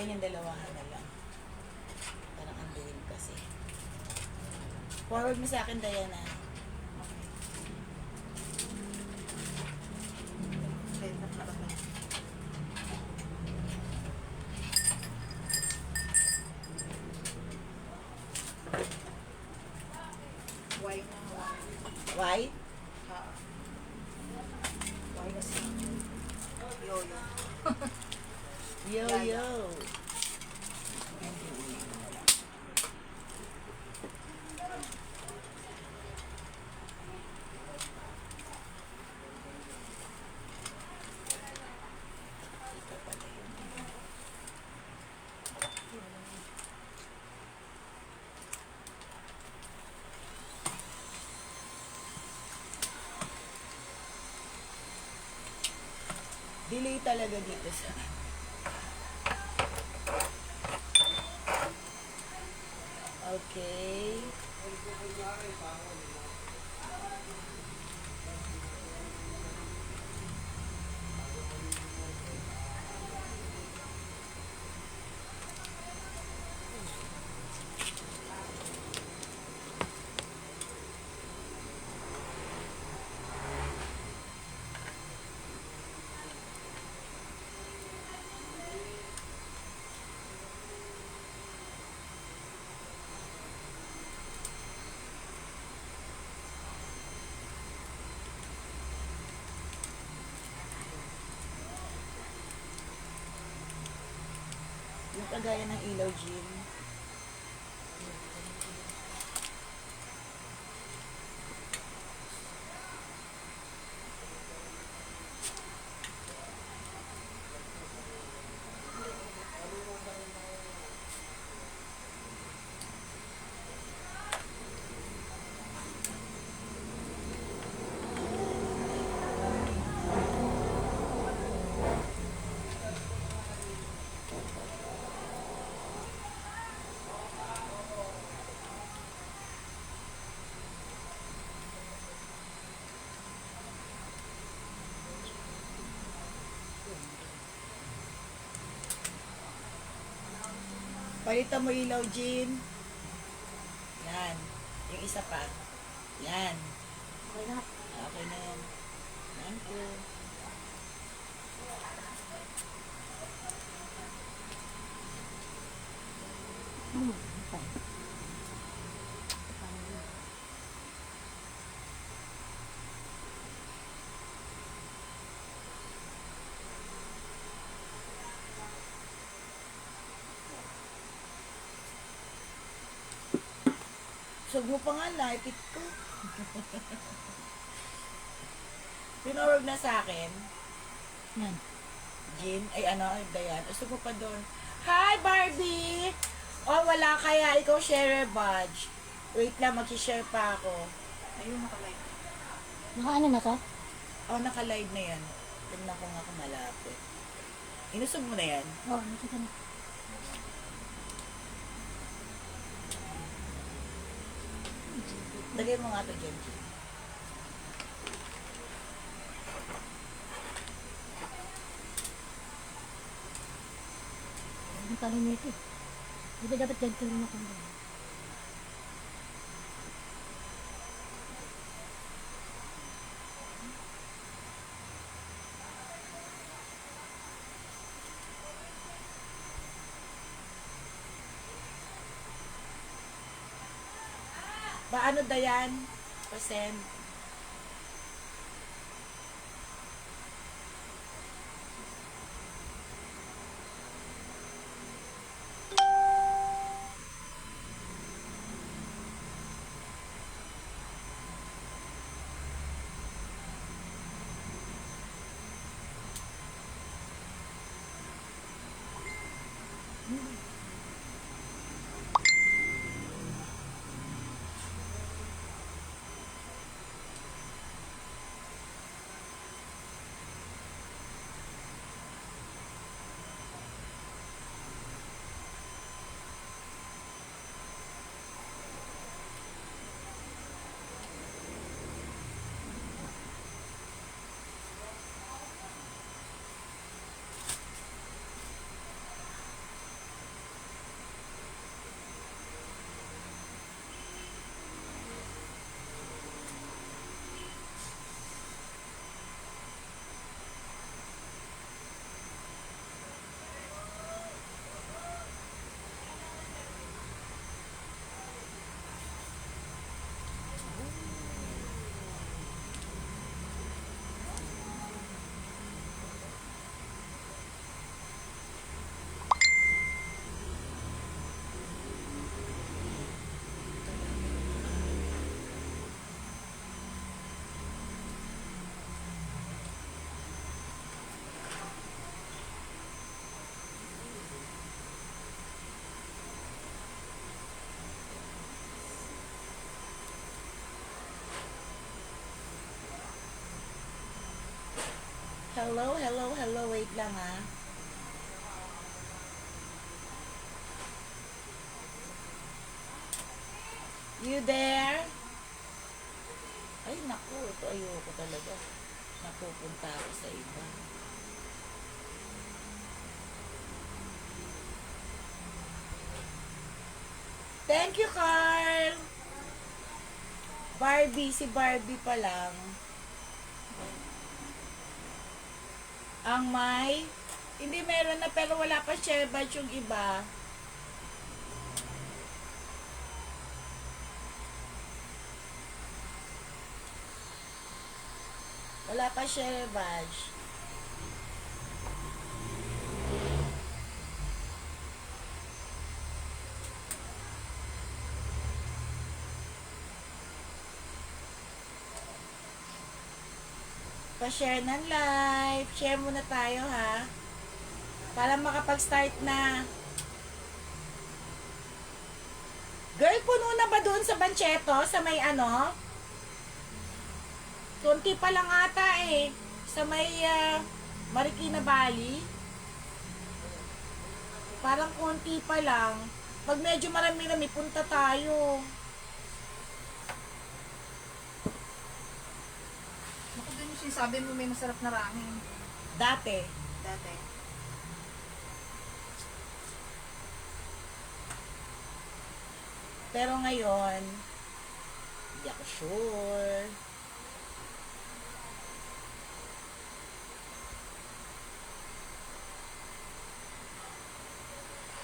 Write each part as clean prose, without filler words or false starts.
Ganyan dalawahan na lang. Parang ang dilim kasi. Forward mo sa akin, Diana. Okay, nakalagay. White na white. White? White na siya. Yo-yo. Yo, Yan. yo. Ito pala yun. Delay talaga dito sa... Okay. Yung kagaya ng ilaw, Jim. Palitan mo ilaw, Jim. Yan. Yung isa pa. Yan. Okay na. Okay na yan. Thank you. Sug mo pa nga, lapit ko. Pinawag na sa akin. Yan. Jean, ay ano, Dayan. Usog mo pa doon. Hi, Barbie! Oh, wala kaya. Ikaw share badge. Wait lang, mag-share pa ako. Ayun, nakalagay. Nakaano na to? Oh, naka-live na yan. Tignan ko nga kung malapit. Inusog mo na yan? Oo, nakita na. Lagay mo nga to, Jen. Ang talim nito eh. Di ba dapat ganito rin ako? Paano, Dayan? Pa-send. Hello, hello, hello. Wait lang ah. You there? Ay, naku. Ito ayoko talaga. Napupunta ako sa iba. Thank you, Carl! Barbie, si Barbie pa lang. Ang may... Hindi meron na pero wala pa share badge yung iba. Wala pa share badge. Pa-share ng live. Share muna tayo ha. Para makapag-start na. Girl, puno na ba doon sa Bancheto? Sa may ano? Konti pa lang ata eh. Sa may Marikina Valley. Parang konti pa lang. Pag medyo marami-rami, punta tayo. Naku, dun yung sinasabi mo may masarap na ramen. Dati. Dati. Pero ngayon, hindi ako sure.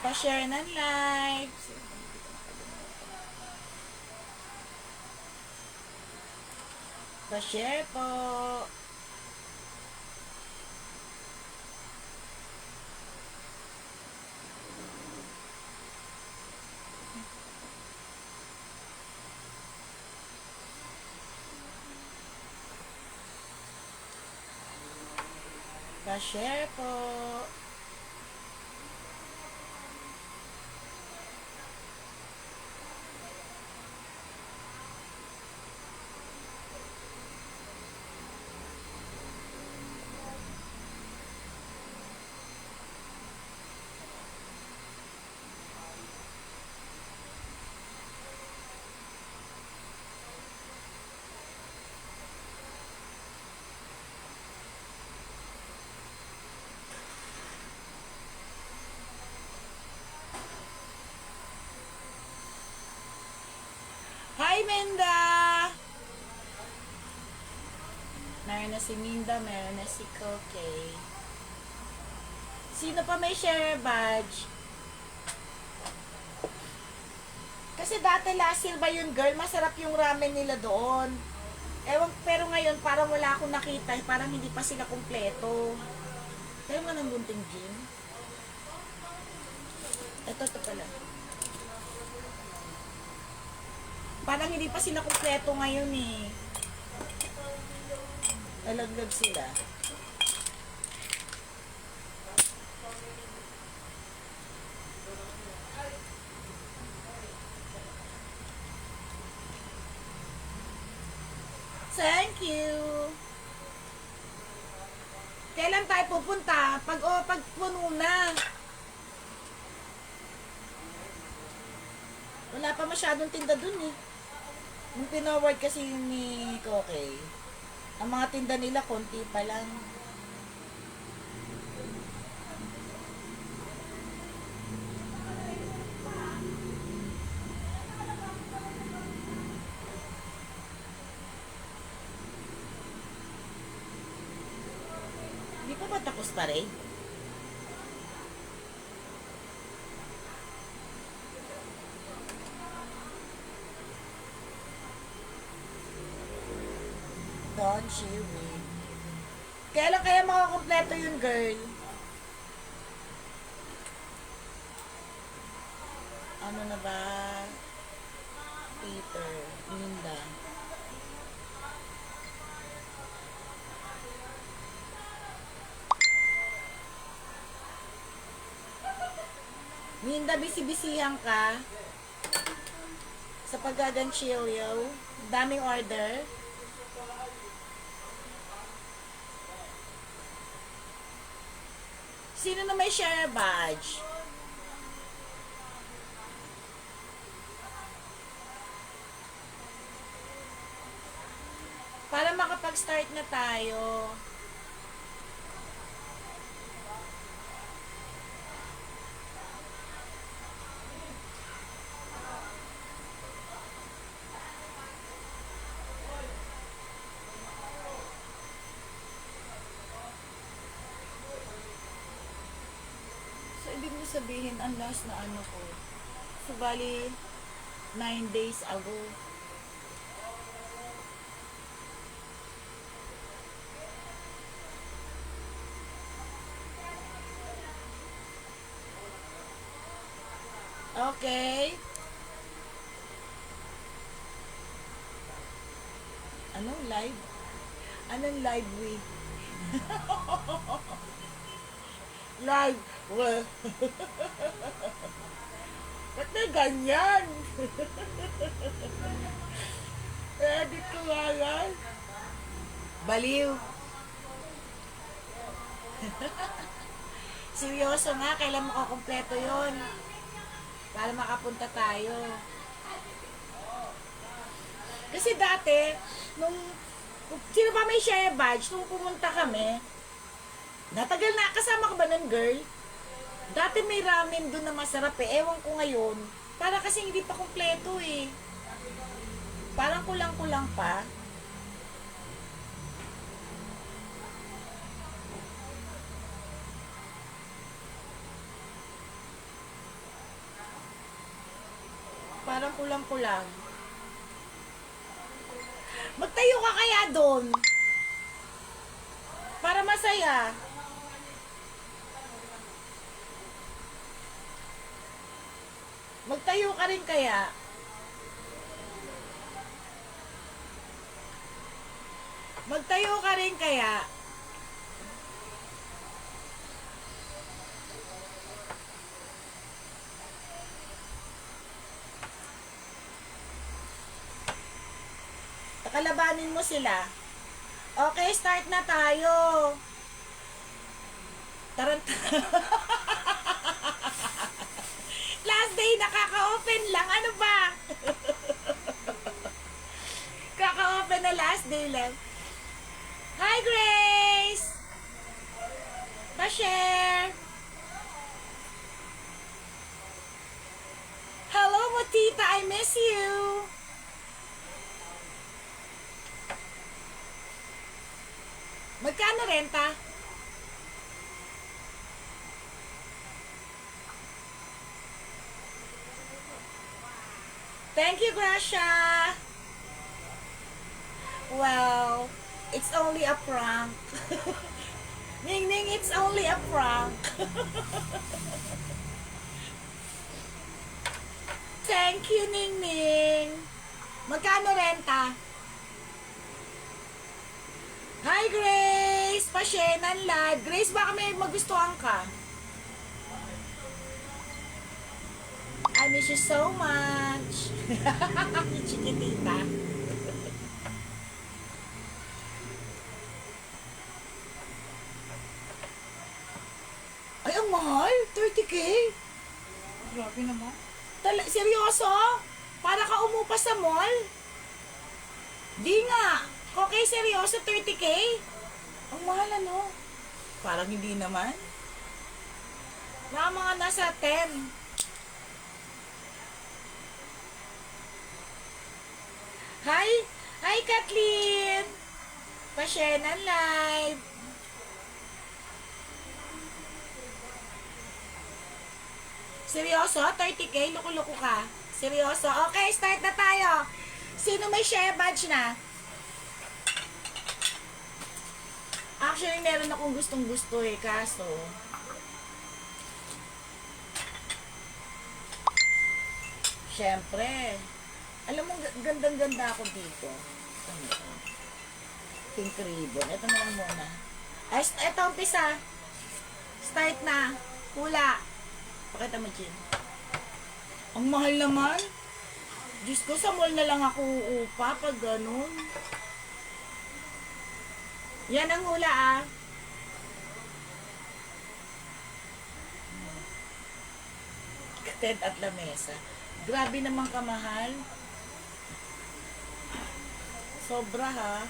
Pa-share ng live. Pa-share po. Pa-share po. Hi, Minda! Meron na si Minda, meron na si Koke. Sino pa may share badge? Kasi dati last year ba yun, girl? Masarap yung ramen nila doon. Ewan, pero ngayon parang wala akong nakita. Parang hindi pa sila kumpleto. Pero nga ng bunting gym. Ito pala. Parang hindi pa sila kumpleto ngayon eh. Nalaglag sila. Thank you. Kailan tayo pupunta? Pag puno na. Wala pa masyadong tinda dun eh. Nung pinoward kasi yun ni Koke, ang mga tinda nila konti pa lang. Hindi pa ba tapos pa rin? Don't you read? Kailan kaya makakompleto yun, girl? Ano na ba? Peter, Linda. Linda, bisi-bisihan ka sa paggaganchilyo. Daming order. Sino na may share badge? Para makapag-start na tayo. So, ibig mo sabihin, ang last na ano ko. So, bali, 9 days ago. Okay. Anong live? Anong live we? Live. Well. Ba't na ganyan? Edit ko nga yan. Baliw. Seryoso nga, kailan mo kukumpleto yun? Para makapunta tayo. Kasi dati, sino ba may share badge, nung pumunta kami, natagal na, kasama ka ba nun, girl? Dati may ramen doon na masarap eh. Ewan ko ngayon. Para kasi hindi pa kumpleto eh. Parang kulang-kulang pa. Parang kulang-kulang. Magtayo ka kaya doon. Para masaya. Magtayo ka rin kaya. Magtayo ka rin kaya. Kalabanin mo sila. Okay, start na tayo. Taranta. Last day, nakaka-open lang. Ano ba? Kaka-open na last day lang. Hi, Grace! Pa-share! Hello, Motita. I miss you. Magkano renta? Thank you, Gracia. Well, it's only a prank. Ning Ning, it's only a prank. Thank you, Ning Ning. Magkano renta? Hi, Grace! Pa-share ng live. Grace, baka may magustuhan ka? I miss you so much. Chiquitita. Ay, ang mahal. 30K. Grabe naman. Seryoso? Para ka umupa sa mall? Di nga. Okay, seryoso, 30K? Ang mahal, ano? Parang hindi naman. Mga nasa 10. Hi! Hi, Kathleen! Pa-share ng live. Seryoso? 30K? Loko-loko ka? Seryoso? Okay, start na tayo. Sino may share badge na? Actually, meron akong gustong-gusto eh, kaso syempre, alam mo, gandang-ganda ako dito. Pink ribbon. Ito na lang muna. Ay, ito, umpisa. Start na. Hula. Pakita mo, Jin. Ang mahal naman. Diyos ko, sa mall na lang ako uupa pag ganun. Yan ang hula, ah. Ted at lamesa. Grabe naman kamahal. Sobra ha.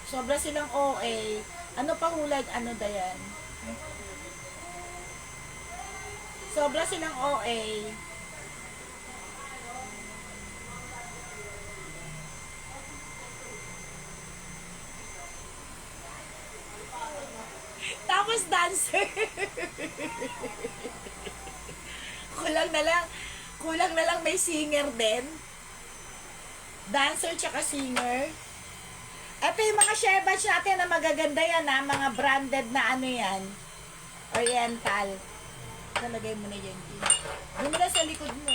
Sobra silang OA. Ano pa hulad? Ano dayan? Sobra silang OA. Tapos dancer. Kulang na lang may singer din. Dancer tsaka singer. Ito yung mga share batch natin na magaganda yan ha. Mga branded na ano yan. Oriental. Nalagay mo na yan. Doon mo na sa likod mo.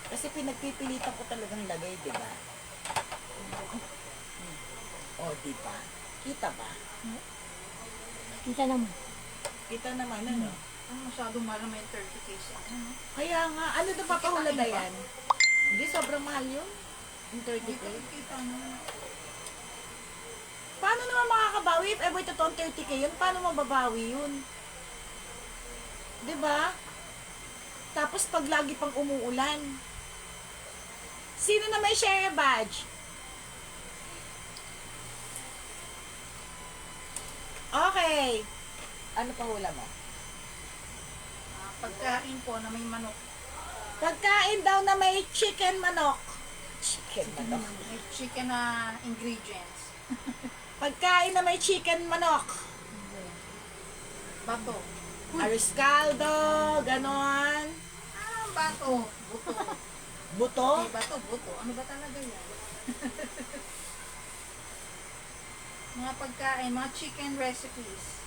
Kasi pinagpipilitan ko talagang lagay, di ba? O, di ba? Kita ba? Kita naman. Kita naman, ano? Ang masyadong mahal naman yung 30 case. Ano? Kaya nga, ano na papahula na yan? Hindi, sobrang mahal yun. Yung 30 Hindi ko k. kita mo. Paano naman makakabawi? If ever totoong 30k yun, paano mababawi yun? Di ba? Tapos pag lagi pang umuulan. Sino na may share badge? Okay. Ano pa hula mo? Pagkain po na may manok. Pagkain daw na may chicken manok. Chicken manok. May chicken na ingredients. Pagkain na may chicken manok. Bato. Ariscaldo, ganon. Bato. Buto. Buto. Di bato, buto. Ano ba talaga yan? Mga pagkain, mga chicken recipes.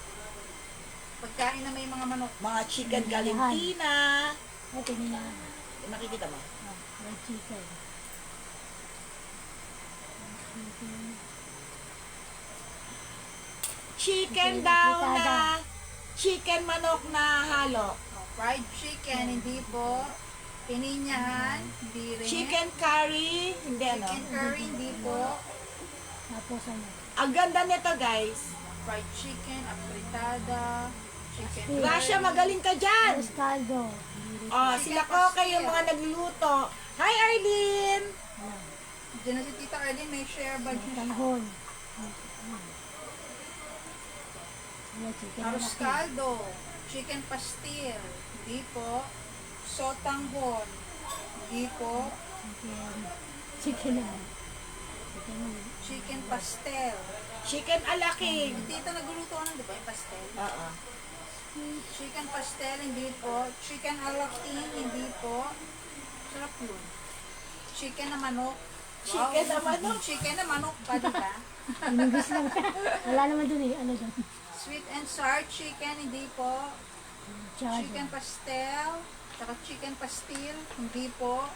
Pagkain na may mga manok. Mga chicken galintina. Okay na. Nakikita mo? May chicken. Chicken daw na chicken manok na halo. Fried chicken, hindi po. Pininyahan, hindi rin. Chicken curry, hindi ano. Chicken curry, hindi po. Tapos ano? Ang ganda nito guys. Fried chicken, apritada, chicken Gracia, magaling ka dyan. Tapos caldo. Oh, sila ko kayo mga nagluluto. Hi Arlene! Diyan na si Tita Arlene, may share badge siya. Tanghon. May chicken. Arroz caldo, chicken pastil, hindi po. Sotanghon, hindi po. Chicken naman. Chicken naman. Chicken pastel. Chicken alaking. Yung tita nagluluto ka ng, di ba, yung pastel? Oo. Chicken pastel, hindi po. Chicken alaking, hindi po. Sarap yun. Chicken na manok. Chicken na manok. Chicken na manok pa, di ba? English lang. Wala naman dun eh. Ano dun? Sweet and sour chicken, hindi po. Chado. Chicken pastel. Saka chicken pastil, hindi po.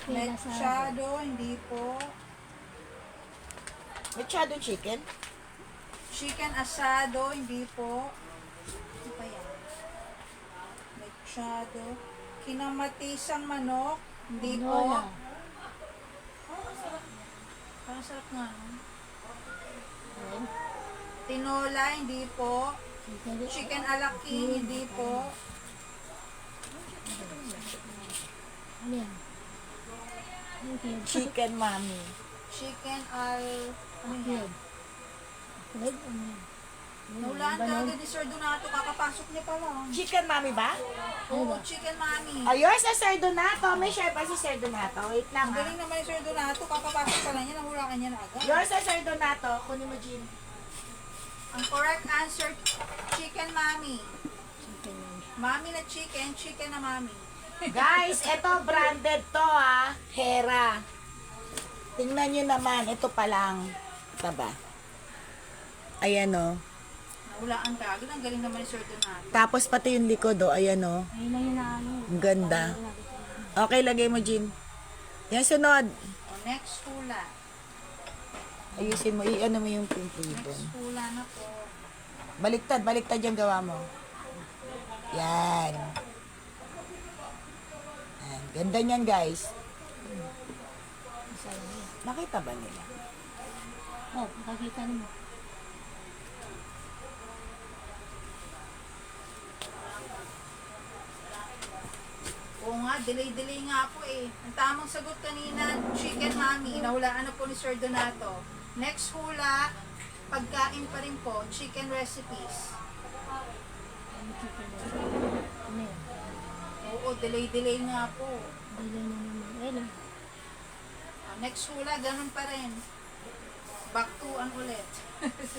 Mechado, hindi po. Machado chicken. Chicken asado, hindi po. Ano pa yan? Mechado. Kinamatisang manok, hindi po. Nola. Parang sarap nga, no? Tinola, hindi po. Chicken alaking, hindi po. Ano yan? Ano yan? Chicken mami. Chicken ano yan? Leg? Ano yan? Naulaan ka agad ni Sir Donato, kakapasok niya pa lang. Chicken mami ba? Oo, chicken mami. Ayos sa Sir Donato. May share pa si Sir Donato. Wait lang Ang ha. galing naman ni Sir Donato, kakapasok pa lang niya, nahulaan niya na agad. Yours sa Sir Donato. Kunin mo, Jean. Ang correct answer, chicken mami. Chicken yan. Mami na chicken, chicken na mami. Guys, ito branded to ha. Hera. Tingnan nyo naman. Ito pa lang. Taba. Ayan o. Nahulaan ka agad, ang galing naman ni Sir Donato. Tapos pati yung likod o. Ayan o. Ayun lang yun na ano. Ang ganda. Okay, lagay mo, Jean. Yan, sunod. O, next hula. Ayusin mo. I-ano mo yung pink ribbon. Next hula na po. Baliktad yung gawa mo. Yan. Yan. Ganda niyan, guys. Isa lang yan. Nakita ba nila? Oh, makakita mo. Oo nga, delay nga po eh. Ang tamang sagot kanina, chicken mommy. Nahulaan na po ni Sir Donato. Next hula, pagkain pa rin po, chicken recipes. Ano chicken na? Ano yan? Oo, delay nga po. Delay na naman. Ayun. Next hula, ganun pa rin. Back to ulit.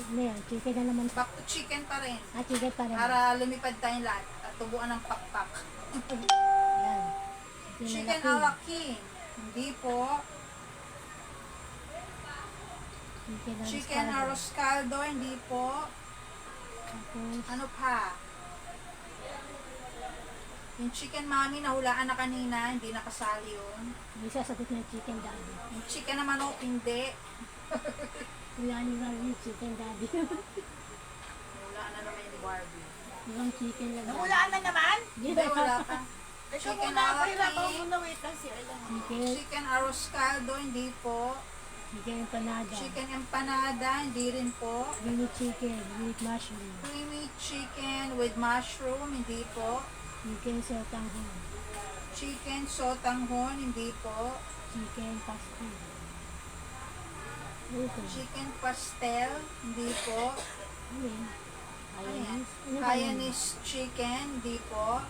Ano yan? Chicken na naman. Back to chicken pa rin. Ah, chicken pa rin. Para lumipad tayong lahat at tubuan ng pakpak. Yan. Chicken na a la king. Hindi po. Chicken na arroz caldo. Hindi po. Tapos, Ano pa? Yung chicken mami nahulaan na kanina, hindi nakasali yun. may sasagot na chicken daddy. Yung chicken na manok, hindi. Wala nila yung chicken daddy. Nahulaan na naman yung Barbie. Yung chicken lang. Nahulaan na naman? Hindi, wala pa. Teka Chicken muna, a la pahirapan king. muna. Wait lang si Erlang. Chicken, Chicken arroz caldo, hindi po. chicken empanada. Chicken empanada, hindi rin po. Mini chicken with mushroom. Creamy chicken with mushroom, hindi po. Chicken sotanghon. Chicken sotanghon, hindi po. Chicken pastel. Ito. Chicken pastel, hindi po. Ano yan? Hayanese. Ano ba yan? Hayanese chicken, hindi po.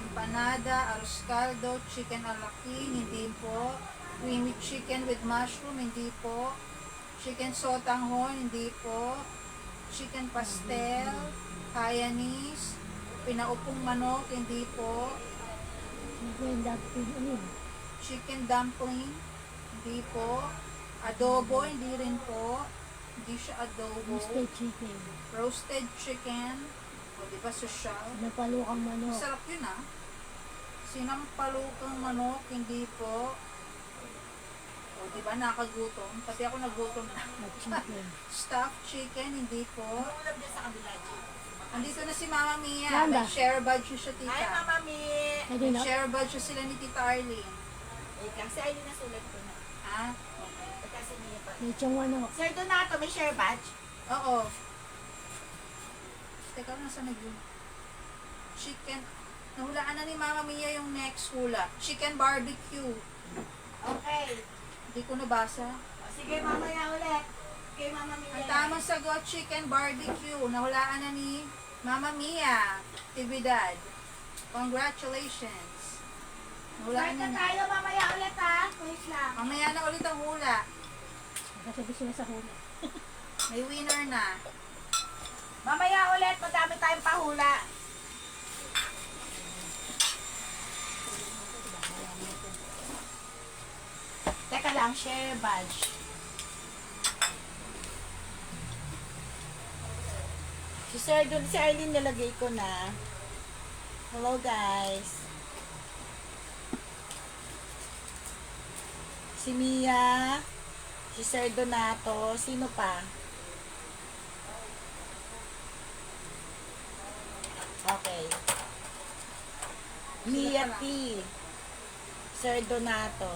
Empanada, arroz caldo, chicken a la king, hindi po. Creamy chicken with mushroom, hindi po. Chicken sotanghon, hindi po. Chicken pastel, Hayanese, pinaupong manok, hindi po. Chicken dumpling. Ano yan? Chicken dumpling, hindi po. Adobo, hindi rin po. Hindi siya adobo. Roasted chicken. Roasted chicken. O, di ba social? Napalukang manok. Sarap yun ah. Sinampalukang manok, hindi po. O, di ba nakagutom? Pati ako nagutom na. At chicken. Stuffed chicken, hindi po. Ulam niya sa kabila, G. Andito na si Mama Mia. Sanda. May share badge siya, Hi, tita. Mama Mi. Pwede May na? share badge siya sila ni Tita Arlene. Wait lang, si Aileen nasulat ko na. Ah, Kasi niya pa. Lechong manok. Sir Donato, may share badge? oo. Teka, nasa nag chicken. Nahulaan na ni Mama Mia yung next hula. Chicken barbecue. Okay. Hindi ko nabasa. O, sige, mamaya ulit. Kay Mama Mi. Ang tamang sagot, chicken barbecue. Nahulaan na ni Mama Mia. Actividad. Congratulations. Start Nahulaan na na. tayo mamaya ulit ha. Wait lang. Mamaya na ulit ang hula. Kasabi sila sa hula. May winner na. Mamaya ulit, madami tayong pahula. Teka lang, share badge. Si Sir Don, si Arlene nilagay ko na. Hello guys. Si Mia, si Sir Donato, sino pa? Okay. Mia T. Sir Donato.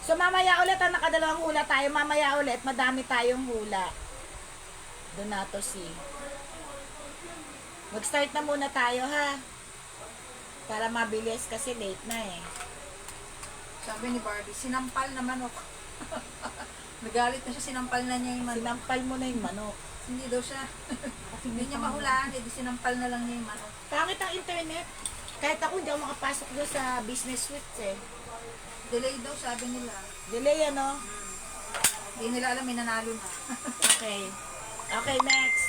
So mamaya ulit, nakadalawang hula tayo. Mamaya ulit, madami tayong hula. Donato C. Mag-start na muna tayo ha. Para mabilis kasi late na eh. Sabi ni Barbie, sinampal na manok. Nagalit na siya, sinampal na niya yung manok. Sinampal mo na yung manok. Hindi daw siya. Hindi niya mahulaan, edi sinampal na lang niya yung manok. Pangit ang internet. Kahit ako hindi ako makapasok doon sa business suites eh. Delay daw, sabi nila. Delay ano? Hindi nila alam, may nanalo na. Okay. Okay, next.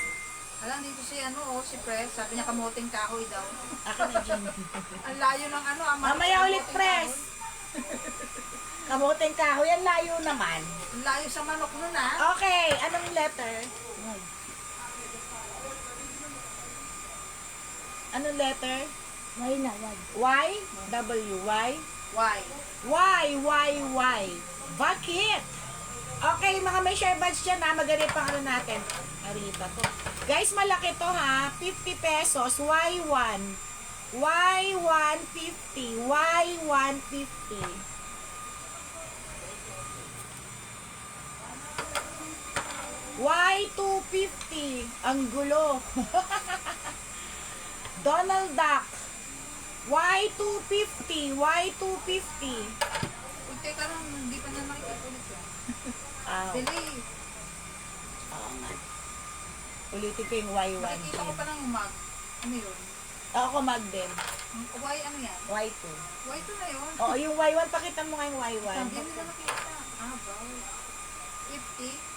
Alam dito si si Press, sabi niya kamuting kahoy daw. Akin na Jim. Ang layo ng ang manok Mamaya sa ulit, kamuting press. Kamuting kahoy, ang layo naman. kahoy. Ang layo sa manok nun ah. Okay, anong letter? Anong letter? Why na? Why? Y? W? Y? Why? Y? Bakit? Okay, mga may may share badge dyan ha. Magaling pang ano natin. Arita to. Guys, malaki to ha. 50 pesos. Y1. Y150. Y150. Y250. Ang gulo. Donald Duck. Y250. Y250. Uy, teka lang, hindi pa na nakikita ulit yan. Delay. Oo nga. Ulitin ko yung Y1. Nakikita ko pa lang yung mag. Ano yun? Ako mag din. Y ano yan? Y2. Y2 na yun. Oo, yung Y1, pakita mo nga yung Y1. Hindi nila nakita. Wow. 50.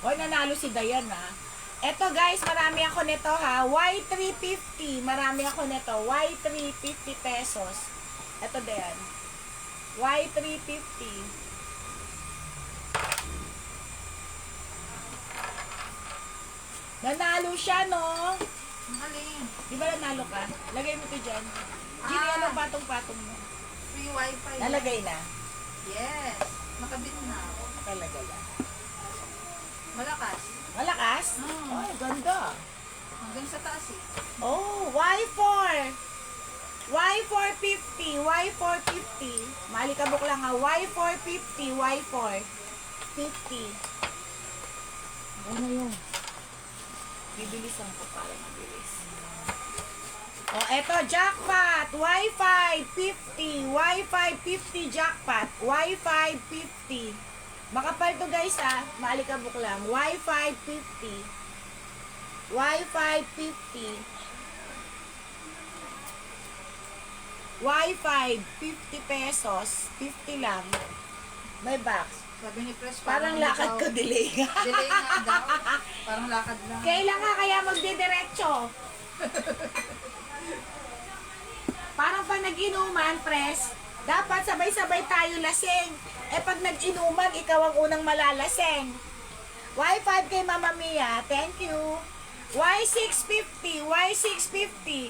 Hoy, nanalo si Dayan ha. Eto guys, marami ako nito ha. Y350. Marami ako nito. Y350 pesos. Eto Dayan. Y350. Nanalo siya, no? Ang alin. Di ba nanalo ka? Lagay mo to dyan. Gini, Ah. anong patong-patong mo? Free wifi. Nalagay na. Yes. Nakabit na. Nakalagay na. Malakas. Malakas? Oo. Oh, ganda. Hanggang sa taas eh. Oh, Y4. Y450. Y450. Malikabok lang ha. Y450. Y450. Ano yun? Bibilisan ko para mabilis. Oh, eto, jackpot. Y550. Y550 jackpot. Y550. Makapal to guys ha. Malikabok lang. Y550. Y550. Y5, 50 pesos. 50 lang. May box. Sabi ni Press, Parang lakad ko delay. Delay nga daw. Parang lakad lang. Kailan ka kaya magdidiretso? Parang pag nag-inuman, Pres, dapat sabay-sabay tayo lasing. Eh pag nag-inuman, ikaw ang unang malalasing. Y5 kay Mama Mia, thank you. Y650, Y650,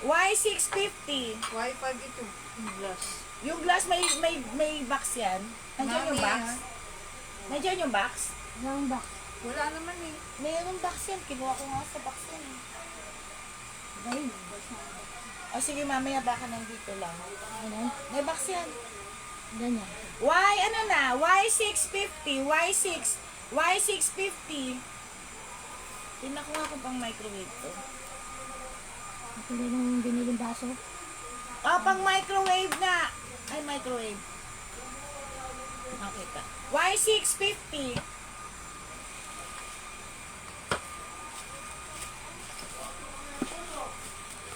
Y650. Y5 ito. Yung glass. Yung glass may box yan. Nandiyan yung Mami, box. ah. Nandiyan yung box. Round box. Wala naman eh. Mayroong box yan. Kinuha ko nga sa box yan. Dahil. O sige, mamaya baka nandito lang. Ano? May box yan. Ganyan. Y, ano na? Y650. Y650. Tingnan ko nga kung pang microwave to. Ito rin yung biniling baso. Oh, pang microwave na. Ay, microwave. Nakita. Y650.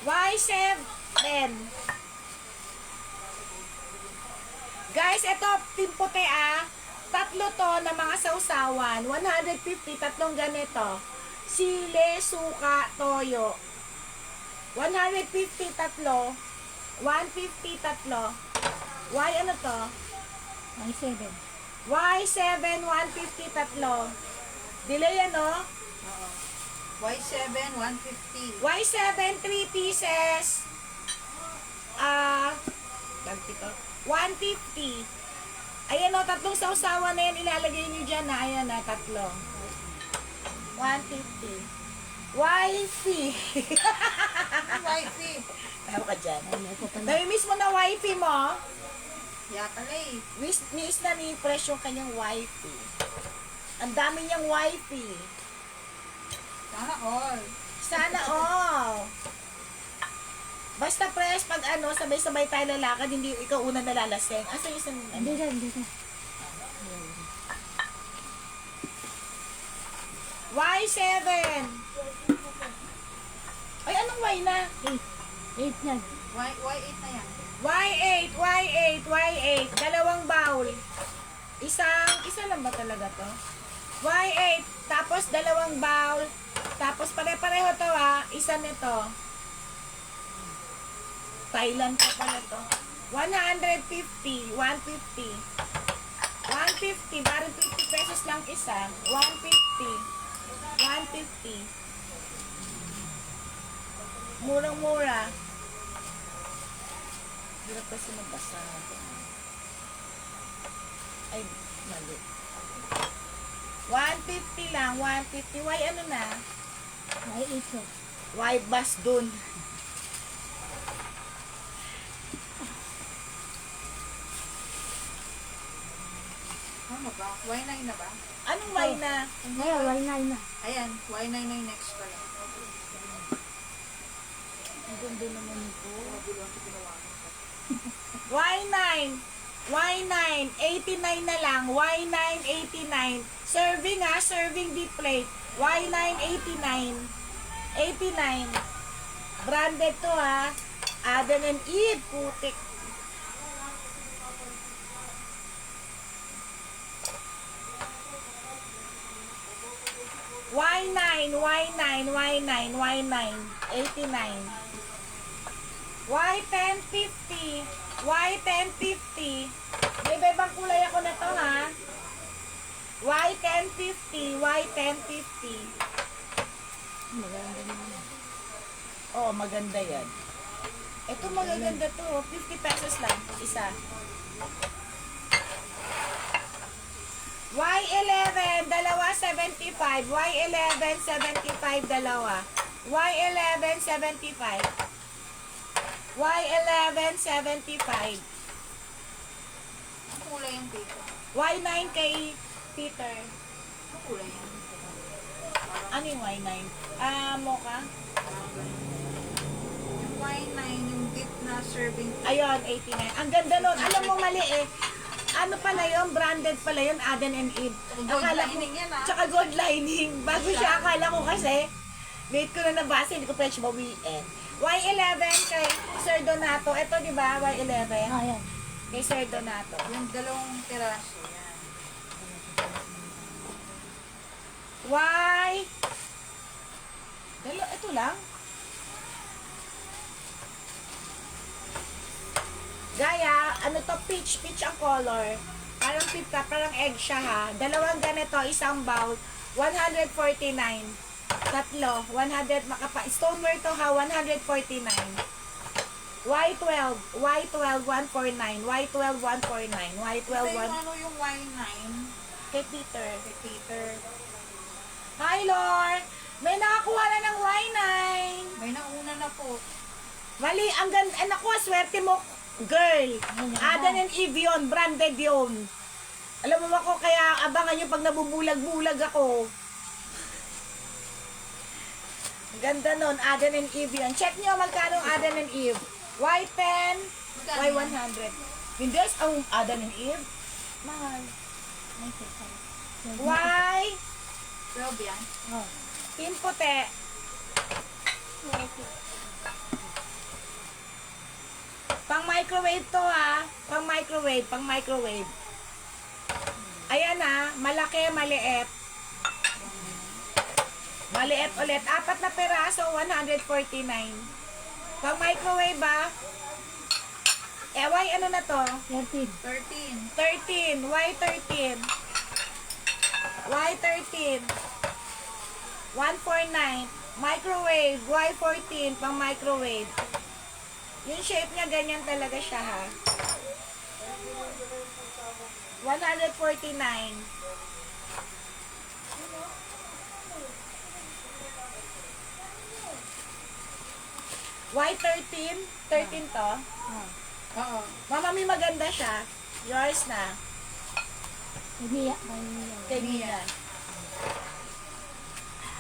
Y7. Guys, ito, timpote tatlo to na mga sausawan. 150, tatlong ganito. Sile, suka, toyo. 150 tatlo. 150 tatlo. Y ano to? Ay, 7. Y7, 150 tatlo. Delay ano? Oo. Y7, 150. Y7, 3 pieces. Dagtito. 150. Ayan o, tatlong sausawan na yan. Ilalagay nyo dyan na. Ayan na, tatlo. 150. Wifey. Wifi. Tayo ka dyan. Ay, may ko pala. Nami-miss mo na wifey mo? Yeah, pala eh. Miss na ni-impress yung kanyang wifey. Ang dami niyang wifey. Sana all. Sana all. Basta press, pag ano, sabay-sabay tayo lalakad, hindi ikaw una nalalasing. Asa yung isang, Hindi ano? ka, hindi ka. Y7. Ay, anong Y na? 8. 8 yan. Y8 na yan. Y8, Y8, Y8. Dalawang bowl. Isa lang ba talaga to? Y8, tapos dalawang bowl. Tapos pare-pareho to isa nito. Thailand pa pala to. 150, 150. 150, parang 50 pesos lang isa. 150. 150. Murang-mura. Hirap kasi magbasa. Ay, mali. 150 lang, 150. Why ano na? May ito. Why bus dun? Ano ba? Y9 na ba? Anong why na? Ngayon, why na. Ayan, Y9 na yung next pala. Ang ganda naman ito. Y9. Y9. 89 na lang. Y9, 89. Serving ha, serving deep plate. Y9, 89. 89. Branded to ha. Aden and Eve. Putik. Y9, Y9, Y9, Y9, 89. Y1050, Y1050. May ibang kulay ako na to ha. Y1050, Y1050. Maganda naman. Oo, maganda yan. Ito magaganda to, 50 pesos lang, isa. Y11, dalawa 75. Y11, 75, dalawa. Y11, 75. Y11, 75. Ang kulay yung dito. Y9 kay Peter. Ang kulay yan. Ano yung Y9? Mocha? Yung Y9, yung deep na serving. Ayun, 89. Ang ganda nun. Alam mo mali eh. Ano pala yun? Branded pala yun, Aden and Eve. Gold Akala ko- lining yan, ah. Tsaka gold lining. Bago siya, akala ko kasi, late ko na nabasa, hindi ko pwede siya bawiin. Y11 kay Sir Donato. Ito, di ba? Y11. Ayan. Kay Sir Donato. Yung dalawang piraso. Yan. Y... Ito lang. Gaya, ano to, peach ang color. Parang pipka, parang egg siya ha. Dalawang ganito, isang bowl, 149. Tatlo, 100 stoneware to ha, 149. Y12, Y12, 149. Y12, 149. Y12, Ito yung 1... ano yung Y9 Kay Peter. kay Peter. Hi, Lord! May nakakuha na ng Y9. May nauna na po. Mali, ang ganda. Naku, swerte mo, girl. Aden and Eve yun, branded yun. Alam mo ako, kaya abangan nyo pag nabubulag-bulag ako. Ang ganda nun, Aden and Eve yun. Check nyo magkano ang Aden and Eve. Y10, Magkano Y100. Hindi, ang Aden and Eve. Mahal. Ay, teka. Y, 12 yan. Oh. puti. Pang microwave to ha. Pang microwave. Ayan ha, malaki, maliit. Maliit ulit. 4 na peraso, 149. Pang microwave ba? Why ano na to? 13. 13. 13. Why 13? Why 13? 149. Microwave. Why 14? Pang microwave. Yung shape niya, ganyan talaga siya ha. 149. Why 13? 13 to? Oo. Mama, may maganda siya. Yours na. Umiyak. May umiyak. Kay Mia.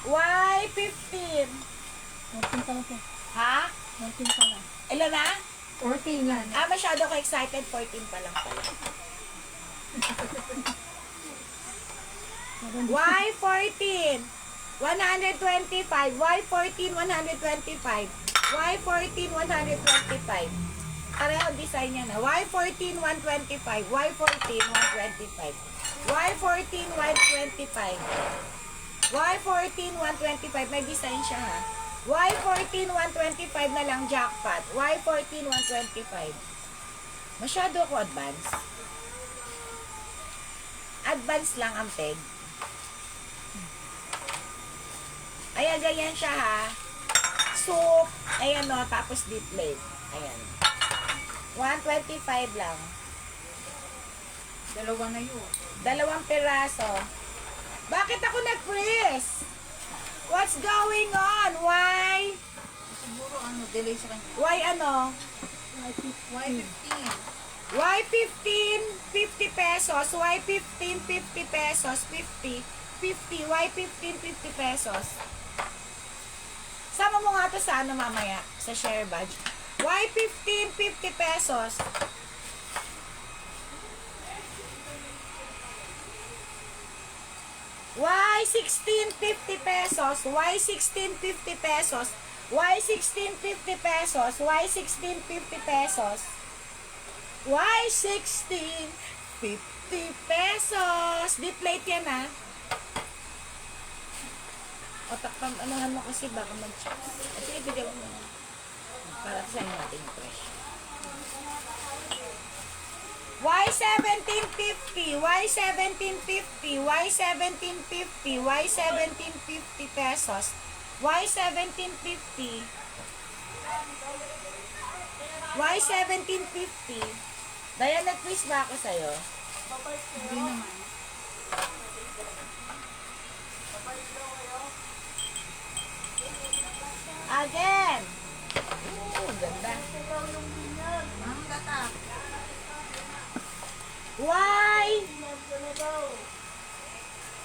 Why 15? 14 pa lang po. Ha? 14 pa lang. Ilan na? 14 lang. Masyado ko excited. 14 pa lang pala. Maganda. Why 14? 125. Why 14? 125. Why 14? 125. Pareho design niya na. Why 14? 125. Why 14? 125. Why 14? 125. Why 14? 125. May design siya ha. Why 14? 125 na lang jackpot. Why 14? 125. Masyado ako advance. Advance lang ang peg. Ayan, ganyan siya ha. Soup. Ayan o, tapos deep plate. Ayan. 125 lang. Dalawa na yun. 2 piraso. Bakit ako nag-freeze? What's going on? Why? Siguro delay sa kanya. Why ano? Why 15? Why 15, 50 pesos? Why 15, 50 pesos? 50, 50. Why 15, 50 pesos? Sama mo nga to sa ano mamaya, sa share badge. Why 15, 50 pesos? Why 16, 50 pesos? Why 16, 50 pesos? Why 16, 50 pesos? Why 16, 50 pesos? Why 16, 50 pesos? Di plate yan ha. O takpam, anuhan mo kasi baka mag-check. Kasi ibigay mo na. Para sa natin yung presyo. Why 1750? Why 1750? Why 1750? Why 1750 pesos? Why 1750? Why 1750? Daya nag-quiz ba ako sa'yo? Hindi naman. Again! Ooh, ganda. Ang tatak. Why?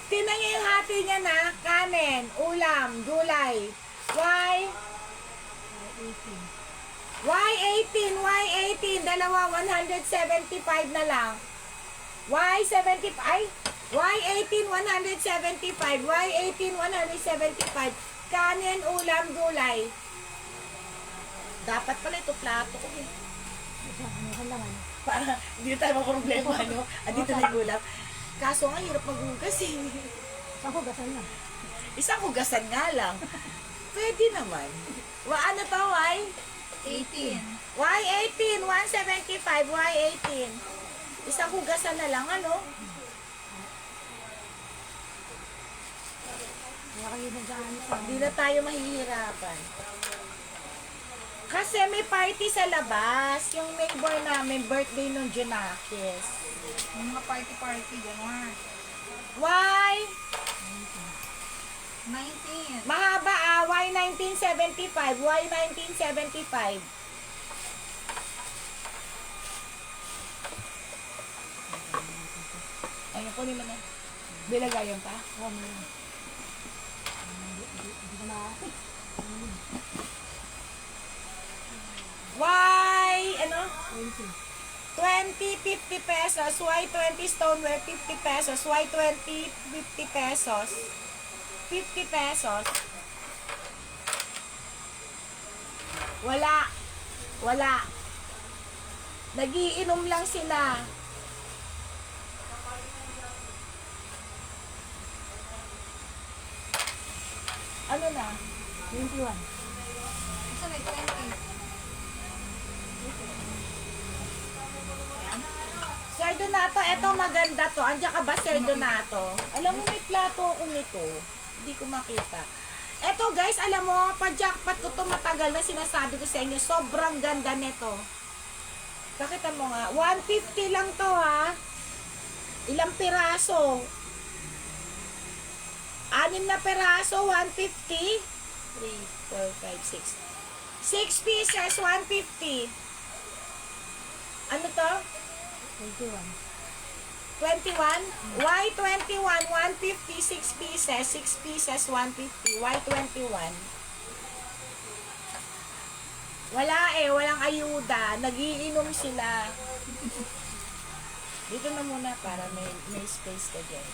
Tingnan niyo yung hati niya na. Kanin, ulam, gulay. Why? Why 18? Why 18? Dalawa, 175 na lang. Why 75? Why 18, 175? Why 18, 175? Kanin, ulam, gulay. Dapat pala ito plato ko eh. Ano lang ano. Para hindi tayo maproblema, no? Andito na yung ulam. Kaso nga, hirap maghugas eh. Ako, gasan na. Isang hugasan nga lang. Pwede naman. Ano to, why? 18. Why 18? 175. Why 18? Isang hugasan na lang, ano? Kaya kayo nag-ano sa Hindi na tayo mahihirapan. Kasi may party sa labas. Yung neighbor namin, birthday nung Junakis. Yung mga party-party, gano'n. Why? 19. Mahaba ah. Why 1975? Why 1975? Ayun, kunin mo na. Bilagayan pa? ano. Hindi ko na. Why? Ano? 20. 20, 50 pesos. Why 20 stoneware, 50 pesos. Why 20, 50 pesos. 50 pesos. Wala. Wala. Nagiinom lang sila. Ano na? 21. Isa na 20. Sir Donato, eto maganda to. Andiyan ka ba, Sir Donato? Alam mo, may plato ako nito. Hindi ko makita. Eto guys, alam mo, pa-jackpot ko to matagal na sinasabi ko sa inyo. Sobrang ganda nito. Pakita mo nga. 150 lang to ha. Ilang piraso? 6 na piraso, 150. 3, 4, 5, 6. 6 pieces, 150. Ano to? 21. 21? Why 21? 150, 6 pieces. 6 pieces, 150. Why 21? Wala eh, walang ayuda. Nagiinom sila. Dito na muna para may space ka dyan.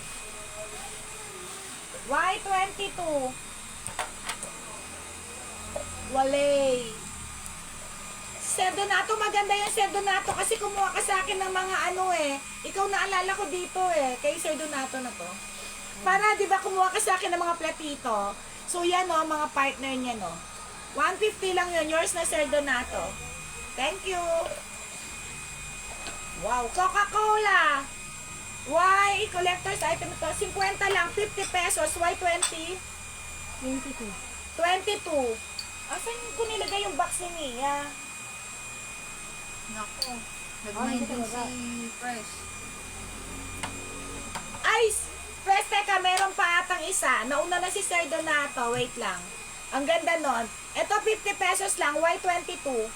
Why 22? Walay. Sir Donato, maganda yung Sir Donato kasi kumuha ka sa akin ng mga ano eh. Ikaw naalala ko dito eh, kay Sir Donato na to. Para, di ba, kumuha ka sa akin ng mga platito. So, yan o, mga partner niya no. 150 lang yun. Yours na, Sir Donato. Thank you. Wow, Coca-Cola. Why? Collector's item ito. 50 lang, 50 pesos. Why 20? 22. 22. Asan ko nilagay yung box ni Mia? Nako. Ah, hindi Nag-19 talaga. si Fresh. isa. Nauna na si Sir Donato. Wait lang. Ang ganda nun. Ito 50 pesos lang. Y22.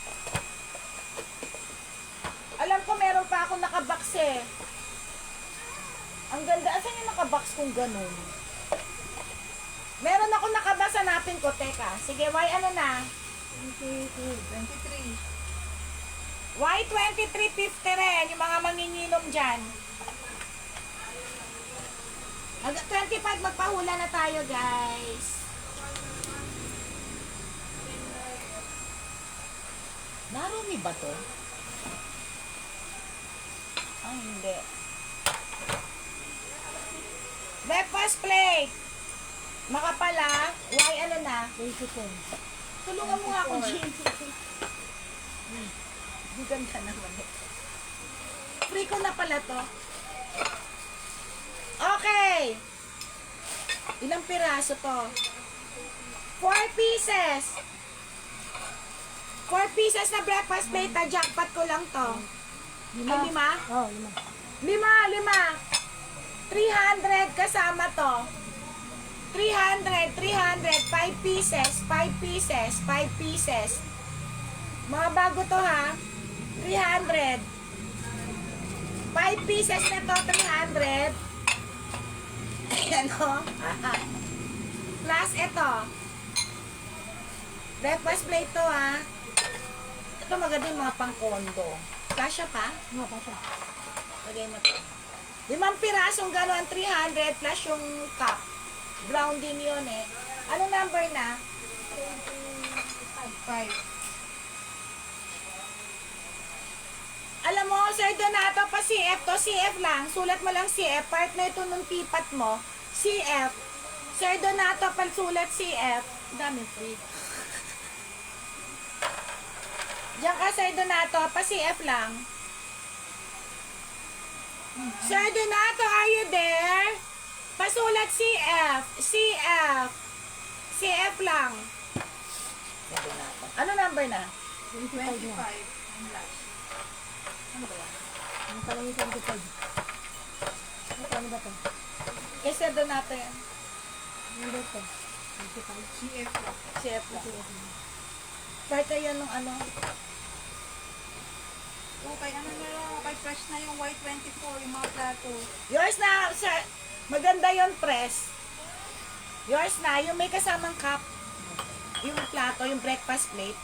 Alam ko meron pa akong nakabox eh. Ang ganda. Asan yung nakabox kung ganun? Meron ako nakabox. Hanapin ko. Teka. Sige, Y ano na? 23. Y2350 rin. Yung mga manginginom dyan. 25 magpahula na tayo, guys. Narumi ba to? Ah, hindi. Breakfast plate. Makapala. Y ano na? 24. Tulungan mo nga ako, Jean. Ang ganda naman ito. Free ko na pala to. Okay. Ilang piraso to? 4 pieces. 4 pieces na breakfast plate. Jackpot ko lang to. Ay, 5? Oh, 5. 300 kasama to. 300, 5 pieces, 5 pieces, 5 pieces. Mga bago to ha. 300. 5 pieces na to, 300. Ayan o. Plus ito. Breakfast plate to ha. Ito maganda yung mga pang-kondo. Kasya pa? No, pasok. Lagay mo to. 5 pirasong gano'n, 300 plus yung cup. Brown din yun eh. Anong number na? 5. Alam mo, Sir Donato, pa CF to, CF lang. Sulat mo lang CF. Partner ito nung tipat mo. CF. Sir Donato, sulat CF. Daming free. Diyan ka, Sir Donato, pa CF lang. Sir Donato, are you there? Pasulat CF. CF. CF lang. Sir Donato. Ano number na? 25 25. na. Ang last. Ano ba yan? Ano pala yung 25? Ano ba to? Kay Sir Donato yan. Ano ba to? 25. CF lang. CF lang. Partner yan nung ano. Okay, ano na lang, okay, fresh na yung Y24, yung mga plato. Yours na, sir. Maganda yon press. Yours na, yung may kasamang cup. Yung plato, yung breakfast plate.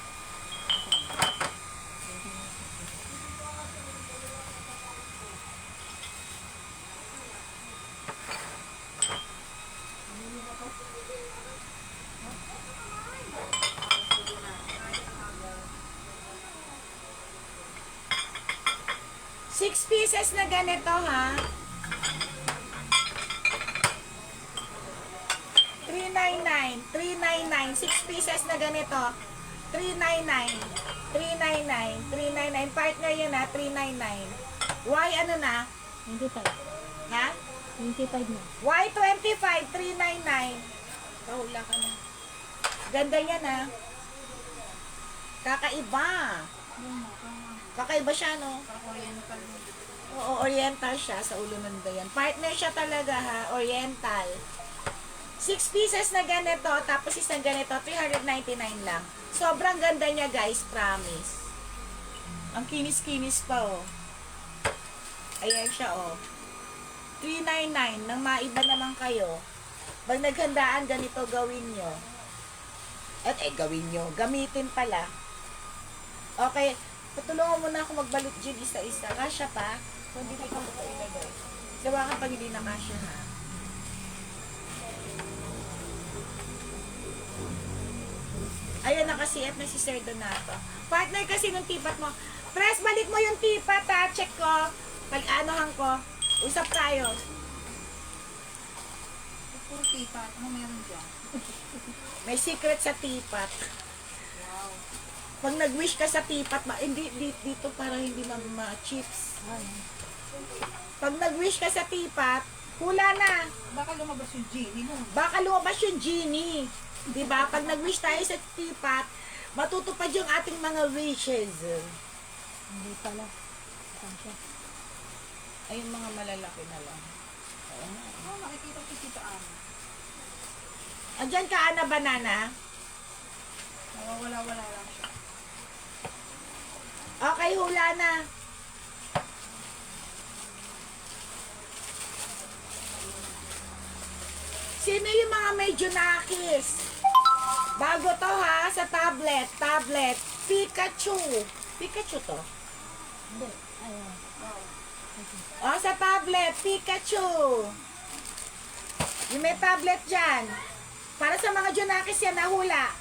Six pieces na ganito, ha? 399. 6 pieces na ganito. 399. 399. Partner yun, ha? 399. Y ano na? 25. Ha? 25 na. Y25. 399. Kahula ka na. Ganda yan, ha? Kakaiba. Kakaiba siya, no? Oriental. Oo, oriental siya sa ulo ng dayan. Partner siya talaga ha, oriental. 6 pieces na ganito, tapos isang ganito, 399 lang. Sobrang ganda niya guys, promise. Ang kinis-kinis pa oh. Ayan siya oh. 399, nang maiba naman kayo. Pag naghandaan, ganito gawin nyo. At gawin nyo, gamitin pala. Okay, patulungan mo na ako magbalot dyan isa-isa. Kasya pa? Kung hindi ko ito ilagay. Gawa ka pag hindi na kasya ha. Ayun, naka-CF na si Sir Donato. Partner kasi nung tipat mo. Press, balik mo yung tipat ha. Check ko. Pag-anohan ko. Usap tayo. Puro tita, ano meron dyan? May secret sa tipat. Wow. Pag nag-wish ka sa tipat, hindi dito para hindi ma-chips. Pag nag-wish ka sa tipat, hula na. Baka lumabas yung genie nun. Baka lumabas yung genie. Diba? Pag nag-wish tayo sa tipat, matutupad yung ating mga wishes. Hindi pala. Pasok. Ay, yung mga malalaki na lang. Oo nga. Oh, nakikita ko si Tita Ana. Andyan ka, Ana Banana. Nawawala-wala lang siya. Okay, hula na. Sino yung mga medyo nakis? Bago to ha, sa tablet. Pikachu. Pikachu to. Hindi. Ayun. Oh, sa tablet, Pikachu. Yung may tablet dyan. Para sa mga Junakis yan, nahula.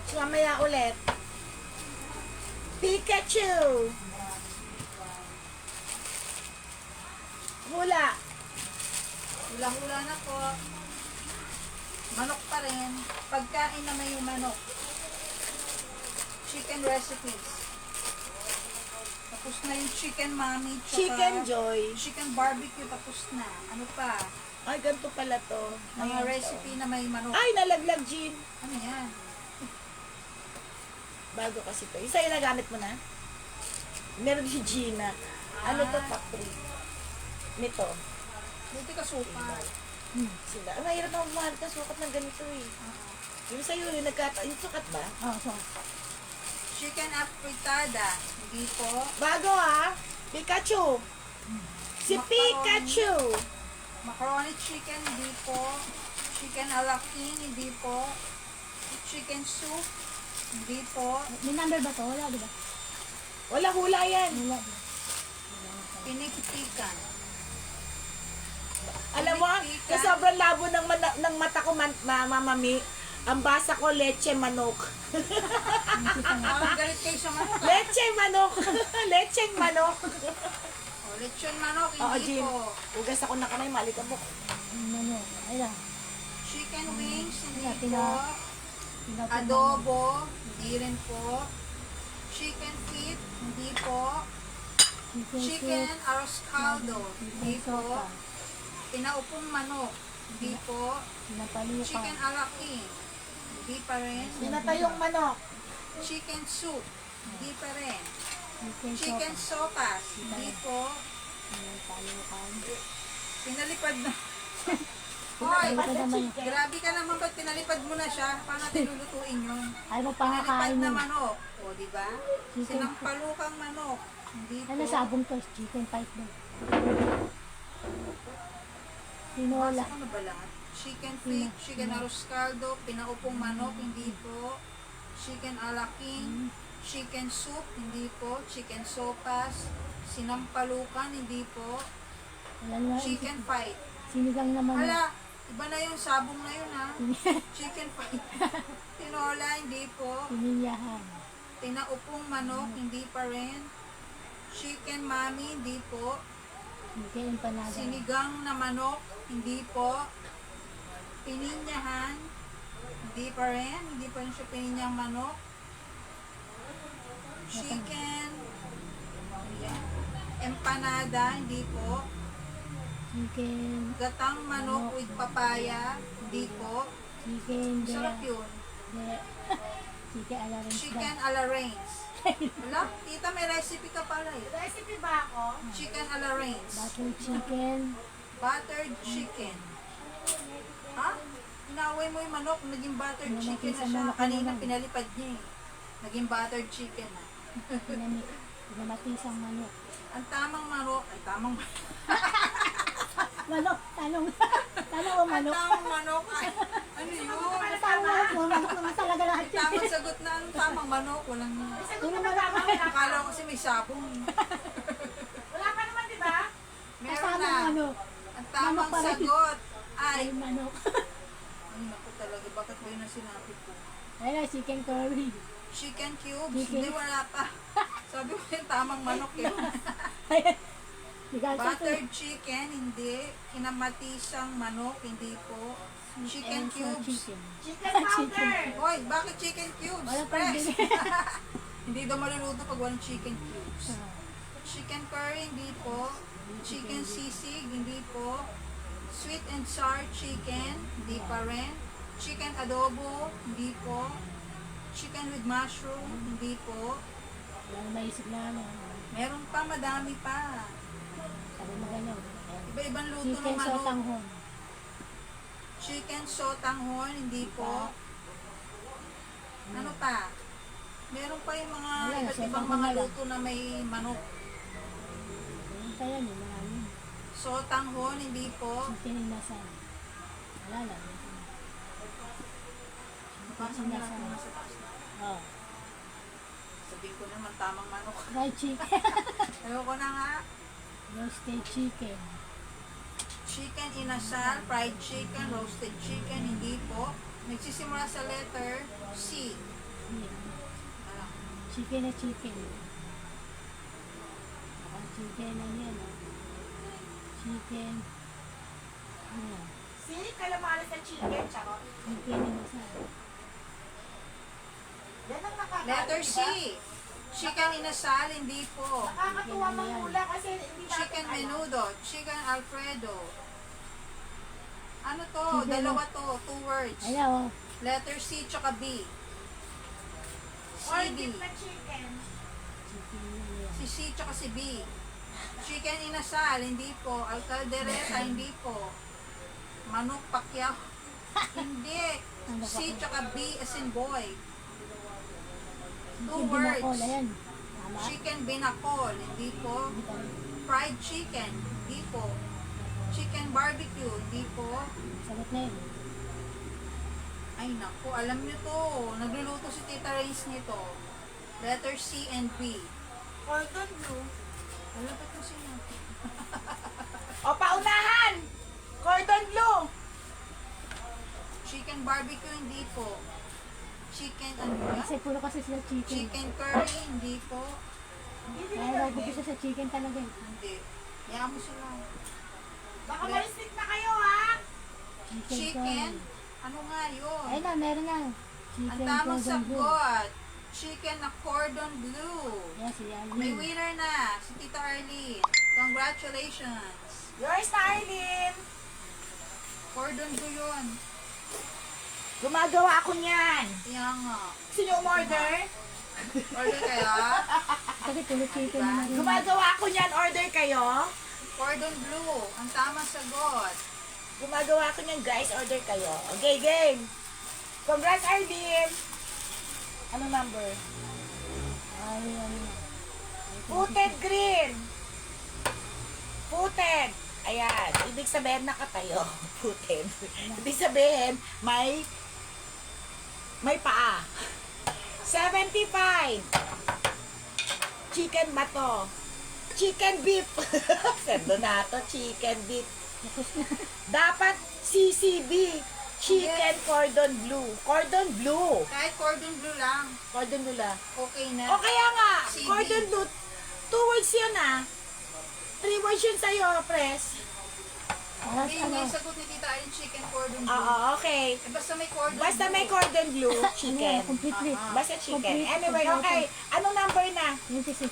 So, mamaya ulit. Pikachu. Hula. Hula-hula na po. Manok pa rin. Pagkain na may manok. Chicken recipes. Tapos na yung chicken mommy. Tsaka Chicken Joy. chicken barbecue. Tapos na. Ano pa? Ay, ganito pala to. Mga Ayan, recipe na may manok. Ay, nalaglag, Jean. Ano yan? Bago kasi to. Isa yung nagamit mo na? Meron si Gina. Ano to, top 3? Nito. Buti ka suka. Sila. Ang mahirap na mahal ka sukat ng ganito eh. Yung sa'yo, yung yung sukat ba? Oh, so. Chicken afritada. Hindi po. Bago ha? Pikachu. Si Macaroni. Pikachu. Macaroni chicken. Hindi po. Chicken ala king. Hindi po. Chicken soup. Hindi po. May number ba to? Wala, di ba? Wala hula yan. Wala. Pinikpikan. Alam mo, Pinikpikan. sa sobrang labo ng mata ko, mamami, ang basa ko, leche manok. Galit kayo sa manok. Leche manok. Lecheng manok. Lechon manok. Oo, Hindi Jean. po. Ugas ako ng kamay, malikabok. Ano? Ayun. Chicken wings. Hindi Wala, po. Pinapin- Adobo. Hindi rin po. Chicken feet. Hindi po. Chicken arroz caldo. Hindi po. Pinaupong manok. Hindi po. Pinapaluka. Chicken alaki. Hindi pa rin. Pinatayong manok. Chicken soup. Hindi pa rin. Chicken Chicken sopas. Hindi po. Pinapalukan. Pinalipad na. Hoy, Ito naman. grabe ka naman. Ba't pinalipad mo na siya? Paano natin lulutuin yun? Ay mo Pinalipad pangakain na mo. manok. O, di ba? Chicken. Sinampalukang manok. Hindi po. Ano sabong to? Chicken fight daw. Tinola. Basta ko na ba lahat? Chicken feet, chicken arroz caldo, pinaupong manok, hindi po. Chicken ala king, chicken soup, hindi po. Chicken sopas, sinampalukan, hindi po. Wala na. Chicken fight. Sinigang naman. Hala, iba na yung sabong na yun ha. Chicken fight. Tinola, hindi po. Sinilyahan. Pinaupong manok, hindi pa rin. Chicken mami, hindi po. Chicken empanada. Sinigang na manok, hindi po. Pininyahan, hindi pa rin. Hindi pa rin siya pininyang manok. Chicken, ayan. Empanada, hindi po. Chicken. Gatang manok with papaya, hindi po. Chicken. Sarap yun. Chicken ala rin. Chicken a la Reigns. Wala, tita, may recipe ka pala eh. Recipe ba ako? Chicken a la Reigns. Butter chicken. Buttered chicken. Ha? Inaway mo yung manok, naging buttered chicken na siya. Kanina pinalipad niya eh. Naging buttered chicken na. Pinamatisang manok. Ang tamang manok, ay tamang Manok. Tanong. Tanong o ang manok. tamang manok ay, ano yun? Tanong o manok naman talaga lahat yun. Tamang sagot na ang tamang manok, walang Sagot na tama wala ka. akala ko kasi may sabong. Wala pa naman, di ba? Meron Kasama na. ang ano. Ang tamang Manok pa rin. sagot ay, Ay, manok. ay naku talaga, bakit ba yun ang sinabi ko? Ayun, chicken curry. Chicken cubes, Chicken. hindi wala pa. Sabi ko yung tamang manok yun. Ayun. Bigal sa ito. Buttered chicken, hindi. Kinamatisang manok, hindi po. Chicken cubes. Chicken. Chicken powder. Hoy, bakit chicken cubes? Wala pa Fresh. din. Hindi daw maluluto pag walang chicken cubes. Chicken curry, hindi po. Chicken sisig, hindi po. Sweet and sour chicken, hindi pa rin. Chicken adobo, hindi po. Chicken with mushroom, hindi po. Wala maisip na ano. Meron pa, madami pa. Sabi mo gano'n. Ayun. Iba-ibang luto ng Chicken manok. sotanghon. Chicken sotanghon, hindi po. Ano pa? Meron pa yung mga Wala, iba't ibang sotanghon mga na lang. luto na may manok. Ayun pa yan, yung marami. Sotanghon, hindi po. Chicken inasal. Wala lang. Pasang na natin nasa taas na. Oh. Sabihin ko naman tamang manok. Fried chicken. Ayoko na nga. Roasted chicken. Chicken inasal, fried chicken, roasted chicken, hindi po. Nagsisimula sa letter C. Yan. Ano? Chicken na chicken. Chicken na yan. Oh. Chicken. Ayan. Sili calamares sa chicken, charot. Chicken inasal. Yan ang nakakain, Letter C. diba? Chicken inasal, hindi po. Nakakatuwa manghula kasi hindi natin Chicken menudo, chicken alfredo. Ano to? Chicken Dalawa to, 2 words. Ayan, oh. Letter C tsaka B. Or C, B. beef na chicken. Chicken na yan. Si C tsaka si B. Chicken inasal, hindi po. Alcaldereta, hindi po. Manok pakyaw. Hindi. Ano C tsaka B as in boy. 2 Chicken words. binakol, ayan. Tama. Chicken binakol, hindi po. Fried chicken, hindi po. Chicken barbecue, hindi po. Sagot na yun. Ay naku, alam niyo to. Nagluluto si Tita Reyes nito. Letter C and B. Cordon bleu. Wala pa po siya. O, paunahan! Cordon bleu! Chicken barbecue, hindi po. Chicken ano ba? Kasi puro kasi sila chicken. Chicken curry, hindi po. Hindi Kaya din nag-umpisa sa chicken talaga. Eh. Hindi. Kaya mo sila. Baka ma-restrict na kayo, ha? Chicken? curry. Ano nga yun? Ayun na, meron na. Ang Chicken tamang cordon bleu. sagot. Chicken na cordon bleu. Yes, si Arlene. May winner na, si Tita Arlene. Congratulations. Yours na, Arlene. Cordon bleu yun. Gumagawa ako niyan. Kaya nga. Gusto niyo umorder? Order kaya? Kasi puro chicken na rin. Gumagawa ako niyan. Order kayo? Cordon bleu. Ang tamang sagot. Gumagawa ako niyan, guys. Order kayo. Okay, game. Congrats, Arlene. Anong number? Ay, ano na. Footed green. Footed. Ayan. Ibig sabihin nakatayo. Footed. Ibig sabihin may paa. 75. Chicken ba to? Chicken beef. Sendo na to. Chicken beef. Dapat CCB. Chicken cordon bleu. Cordon bleu. Kahit cordon bleu lang. Cordon bleu la. Okay na. O kaya nga, CB. cordon bleu, 2 words yun ah. 3 words yun sa'yo, Pres. Alas, Hindi ano. yung sagot ni Tita Arlene, chicken cordon bleu. Oo, okay. Eh, basta may cordon Basta may bleu. cordon bleu, Ano yan, chicken. complete list. Basta chicken. Complete, Anyway, complete. okay. Anong number na? 26.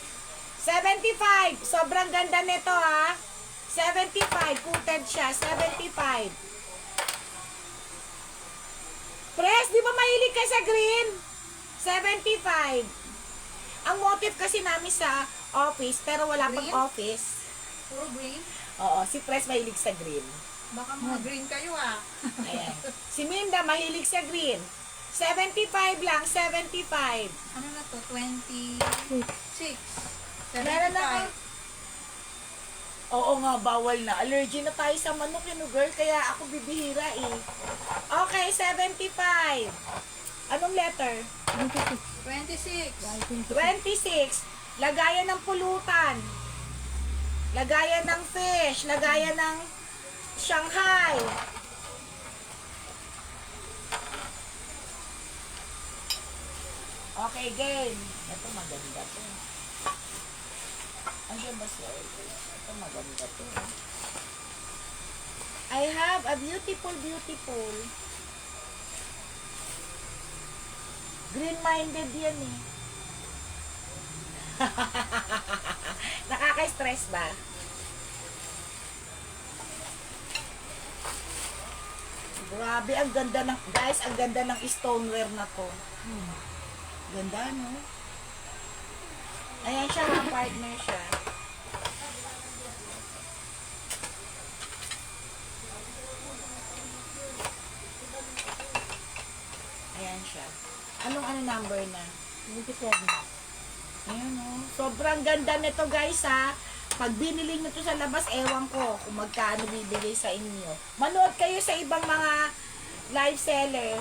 75. Sobrang ganda nito ha. 75. Footed siya. 75. Pres, di ba mahilig ka sa green? 75. Ang motive kasi namin sa office, pero wala pang Green? office. Puro green. Oo, si Pres mahilig sa green. Baka mga green kayo ah. Ayan. Si Minda mahilig sa green. 75 lang, 75. Ano na to? 26. 75. Meron na ka? Oo nga, bawal na. Allergy na tayo sa manok yun, girl. Kaya ako bibihira eh. Okay, 75. Anong letter? 26. 26. 26. Lagayan ng pulutan. Lagayan ng fish. Lagayan ng Shanghai. Okay, game. Ito maganda to. Andiyan ba siya? Ito maganda to. I have a beautiful green-minded yan eh. Nakaka-stress ba? Grabe, ang ganda ng, guys, ang ganda ng stoneware na to. Ganda, no? Ayan siya, mga partner siya. 27. Ayan o. Sobrang ganda nito guys ha. Pag binili nyo to sa labas, ewan ko kung magkano bibigay sa inyo. Manood kayo sa ibang mga live seller.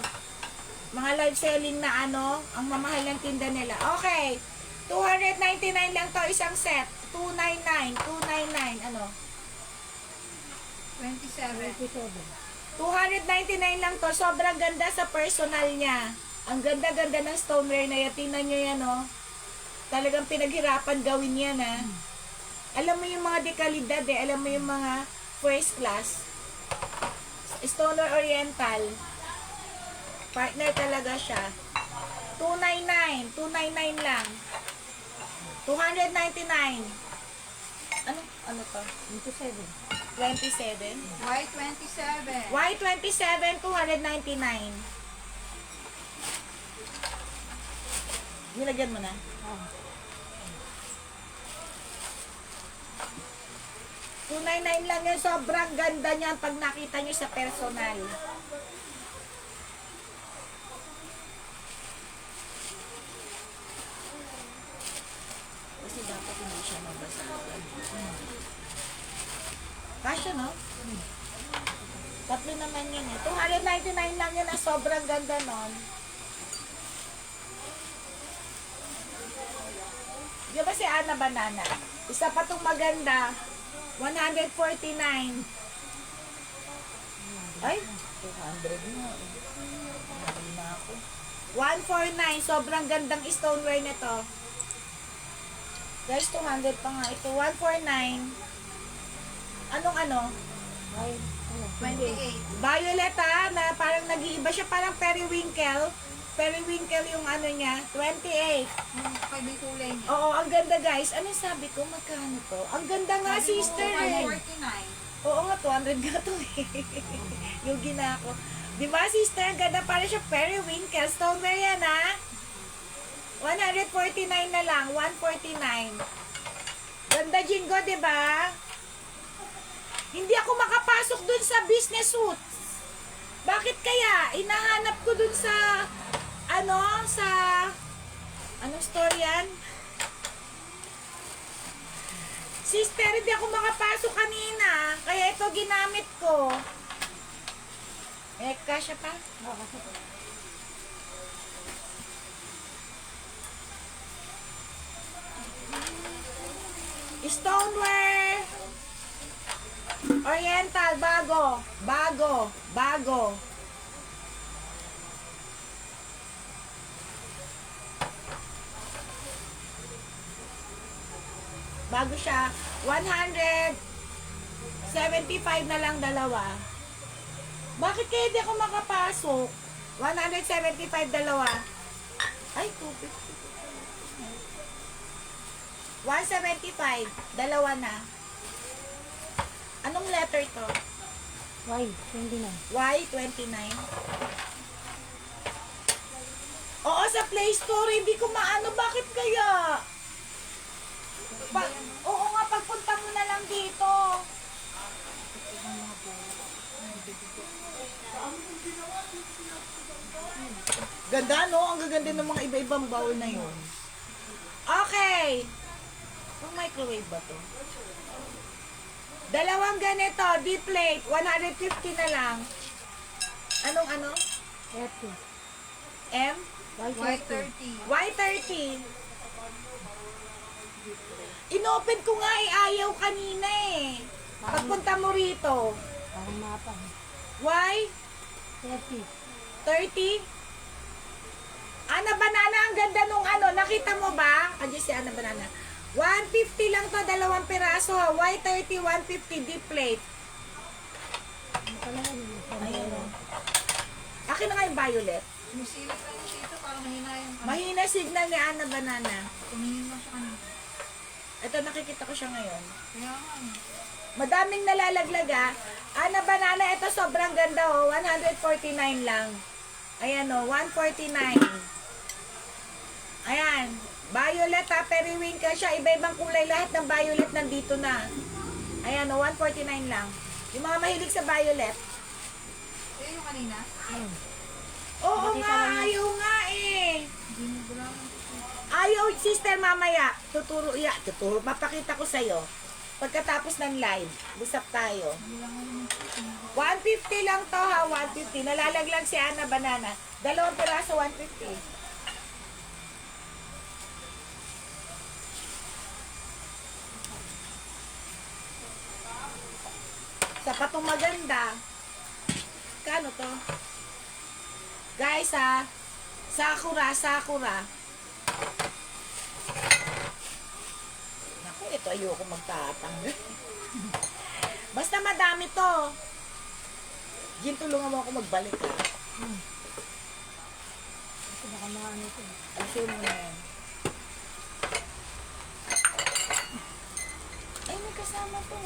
Mga live selling na ano, ang mamahal ng tinda nila. Okay. 299 lang to isang set. 299. 299. Ano? 27. 27. 299 lang to. Sobrang ganda sa personal niya. Ang ganda-ganda ng stoneware na yan. Tingnan nyo yan, oh. Talagang pinaghirapan gawin yan, ha. Alam mo yung mga dekalidad, eh. Alam mo yung mga first class. Stoneware Oriental. Partner talaga siya. 299. 299 lang. 299. Ano to? 27. 27? Y27. Y27, 299. Nilagyan mo na. Oh. 299 lang yan. Sobrang ganda niyan pag nakita nyo sa personal. Kasi dapat hindi siya mabasagan. Kasya, no? Tatlo naman yun eh. 299 lang yun. Sobrang ganda nun. Di ba si Ana Banana? Isa pa tong maganda. 149. Ay, 200 na. Hindi na ako. 149. Sobrang gandang stoneware nito. Guys, 200 pa nga ito. 149. Anong ano? Ay, ano? 28. Violet ha, na parang nag-iiba siya. Parang periwinkle. Periwinkle yung ano niya. 28. Pwede kulay niya. Oo, ang ganda guys. Anong sabi ko? Magkano to? Ang ganda nga, sister eh. 149. Oo nga, 200 nga to eh. Yung gina ko. Di ba, sister? Ang ganda para siya periwinkle. Stoneware yan ha. 149 na lang. 149. Ganda, Jingo, di ba? Hindi ako makapasok dun sa business suits. Bakit kaya? Inahanap ko dun sa anong store yan? Sister, hindi ako makapasok kanina. Kaya ito ginamit ko. Kasya pa? Oo, kasi Stoneware. Oriental, bago. Bago. Bago. Bago siya. 175 na lang dalawa. Bakit kaya di ako makapasok? 175 dalawa. Ay, 250. 175. Dalawa na. Anong letter to? Y, 29. Y29. Oo, sa Play Store. Hindi ko maano. Bakit kaya? Oo nga, pagpunta mo na lang dito. Ganda, no? Ang gaganda ng mga iba-ibang bowl na yun. Okay. Ang microwave ba to? Dalawang ganito, deep plate, 150 na lang. Anong ano? 30. M? Y30. Y30. Inopen ko nga ayaw kanina eh. Pagpunta mo rito. Parang mapa. Y? 30. 30? Ana Banana, ang ganda nung ano. Nakita mo ba? Andiyan si Ana Banana. 150 lang to, dalawang piraso. Y30, 150 deep plate. Ano pala yun? Ayun. Akin na nga yung violet. Sumisilip lang yung dito para mahina yung Mahina signal ni Ana Banana. Tumingin mo siya kanina. Ito, nakikita ko siya ngayon. Kaya nga. Madaming nalalaglag ah. Ana Banana, ito sobrang ganda oh. 149 lang. Ayan oh, 149. Ayan. Violet ha, periwinkle siya. Iba-ibang kulay lahat ng violet nandito na. Ayan oh, 149 lang. Yung mga mahilig sa violet. Kaya yung kanina? Ayun. Oo Nakita nga, lang yun. ayaw nga eh. Hindi mo lang. Ayaw, sister, mamaya. Tuturo. Mapakita ko sa'yo. Pagkatapos ng live, usap tayo. 150 lang to ha, 150. Nalalaglag si Ana Banana. 2 piraso, 150. Sapatong maganda. Kano to? Guys ha, Sakura. Naku, ito ayoko magtatanggal. Basta madami to. Jin, tulungan mo ako magbalik ha. Ito baka maano ito. Alisin mo na yan. Ay, may kasama to.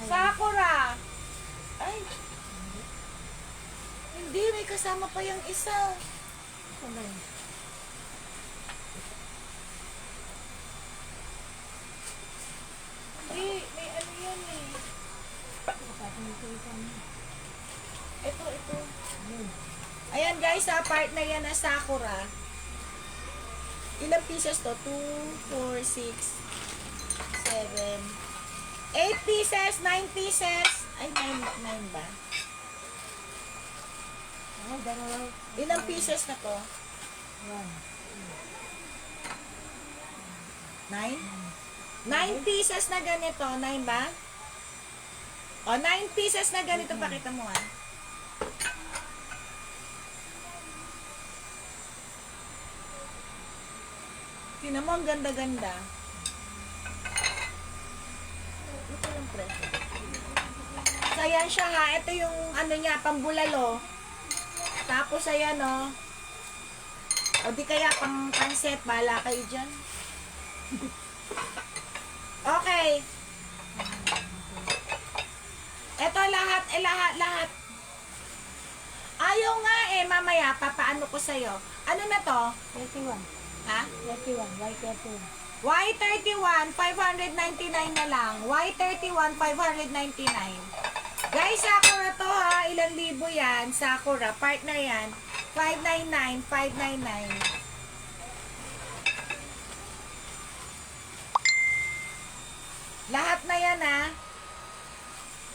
Sakura! Ay! Hindi, may kasama pa yung isa. Ito ba yun? Hindi, may ano yan eh. Kapatid nito ito. Ito. Ayan guys, sa part na yan na Sakura. Ilang pieces to? 2, 4, 6, 7, 8 pieces, 9 pieces. Ay, 9 ba? Oh, dalawa. Ilang pieces na to? 9? 9 pieces na ganito. 9 ba? O, 9 pieces na ganito. Pakita mo ah. Tingnan mo, ang ganda-ganda. Ito yung presyo. So, ayan siya ha. Ito yung ano niya, pambulalo. Tapos, ayan o. O, di kaya pang set. Bahala kayo dyan. Okay. Ito lahat. Lahat. Ayaw nga eh. Mamaya, papaano ko sa'yo. Ano na to? 31. Ha? 31. Why 31? Y31, 599 na lang. Y31, 599. Guys, Sakura to ha. Ilang libo yan. Sakura. Part na yan. 599, 599. Lahat na yan ha.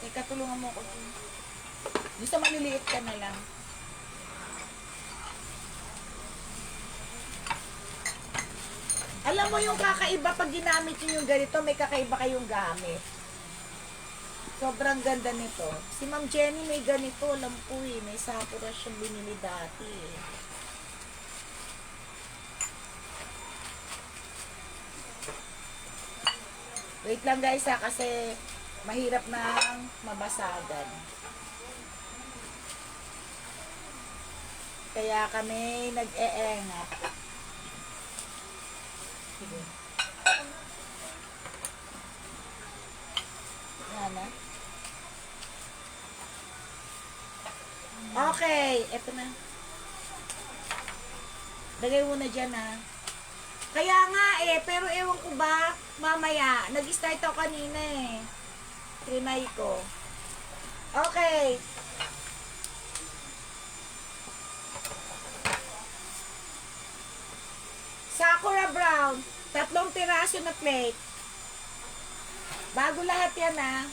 Teka, tulungan mo ako. Gusto maliliit ka na lang. Alam mo yung kakaiba pag ginamit nyo yung ganito, may kakaiba kayong gamit. Sobrang ganda nito. Si Ma'am Jenny may ganito, alam po eh. May Sakura siyang binili dati eh. Wait lang guys ha, kasi mahirap nang mabasagan. Kaya kami nag-eengat. Sige. Yan na. Okay, eto na. Lagay mo na dyan ha. Kaya nga eh, pero ewan ko ba, mamaya, nag-start ako kanina eh. Trinay ko. Okay. Sakura Brown, 3 piraso na plate. Bago lahat yan ha.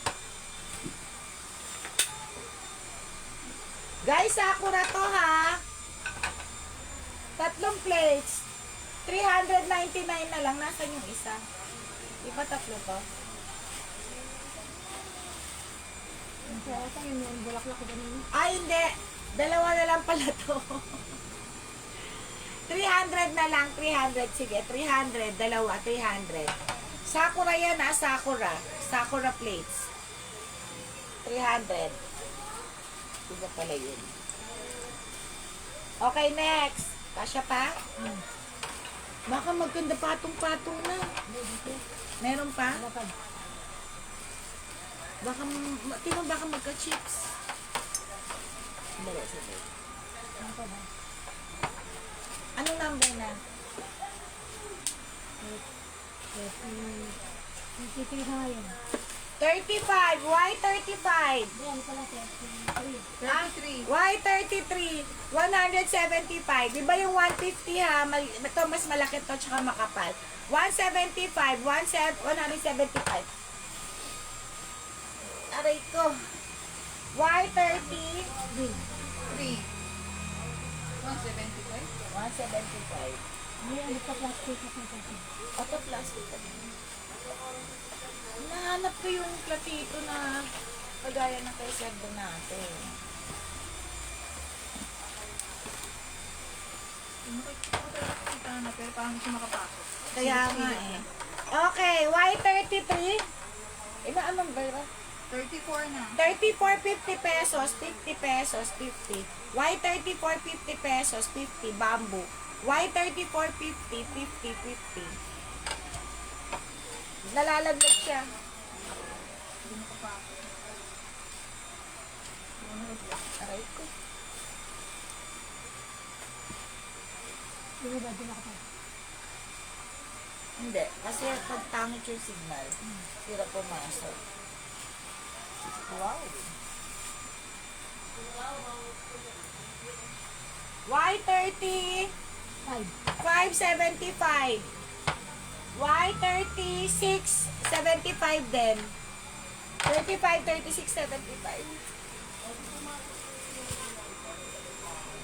Guys, Sakura to ha. 3 plates. 399 na lang. Nasaan yung isa? Di ba 3 to? Kaya ito yung bulaklak ko ganun. Ay, hindi. 2 na lang pala to. 300 na lang. 300. Sige, 300. 2, 300. Sakura yan ha. Sakura. Sakura plates. 300. Iba pala yun. Okay, next. Kasya pa? Baka maganda patong-patong na. Meron pa? Lakad. Baka, tingnan baka magka-chips. Dali, sige. Lakad ha. Anong number na? 33 na yan. 35. Why 35? Yan pala, 33. 33. Why 33? 175. Di ba yung 150 ha? Ito mas malaki to tsaka makapal. 175. 175. Aray ko. Why 30? 3. 175. 175. May ano pa plastic na plastic. Auto plastic. Nahanap ko yung platito na kagaya ng kay Serdo natin. Kita na, pero parang hindi siya makapasok. Kaya nga eh. Okay, why 33? Iba anong ba? 34 na. 34, 50 pesos, 50 pesos, 50. Why 34, 50 pesos, 50, bamboo. Why 34, 50, 50, 50. Nalalaglag siya. Hindi makapasok. Aray ko. Yung iba, di nakapal. Hindi, kasi pag tangit yung signal, sira pumasok. Wow. Why 30? 5. 575. Why 36? 75 din. 35, 36, 75.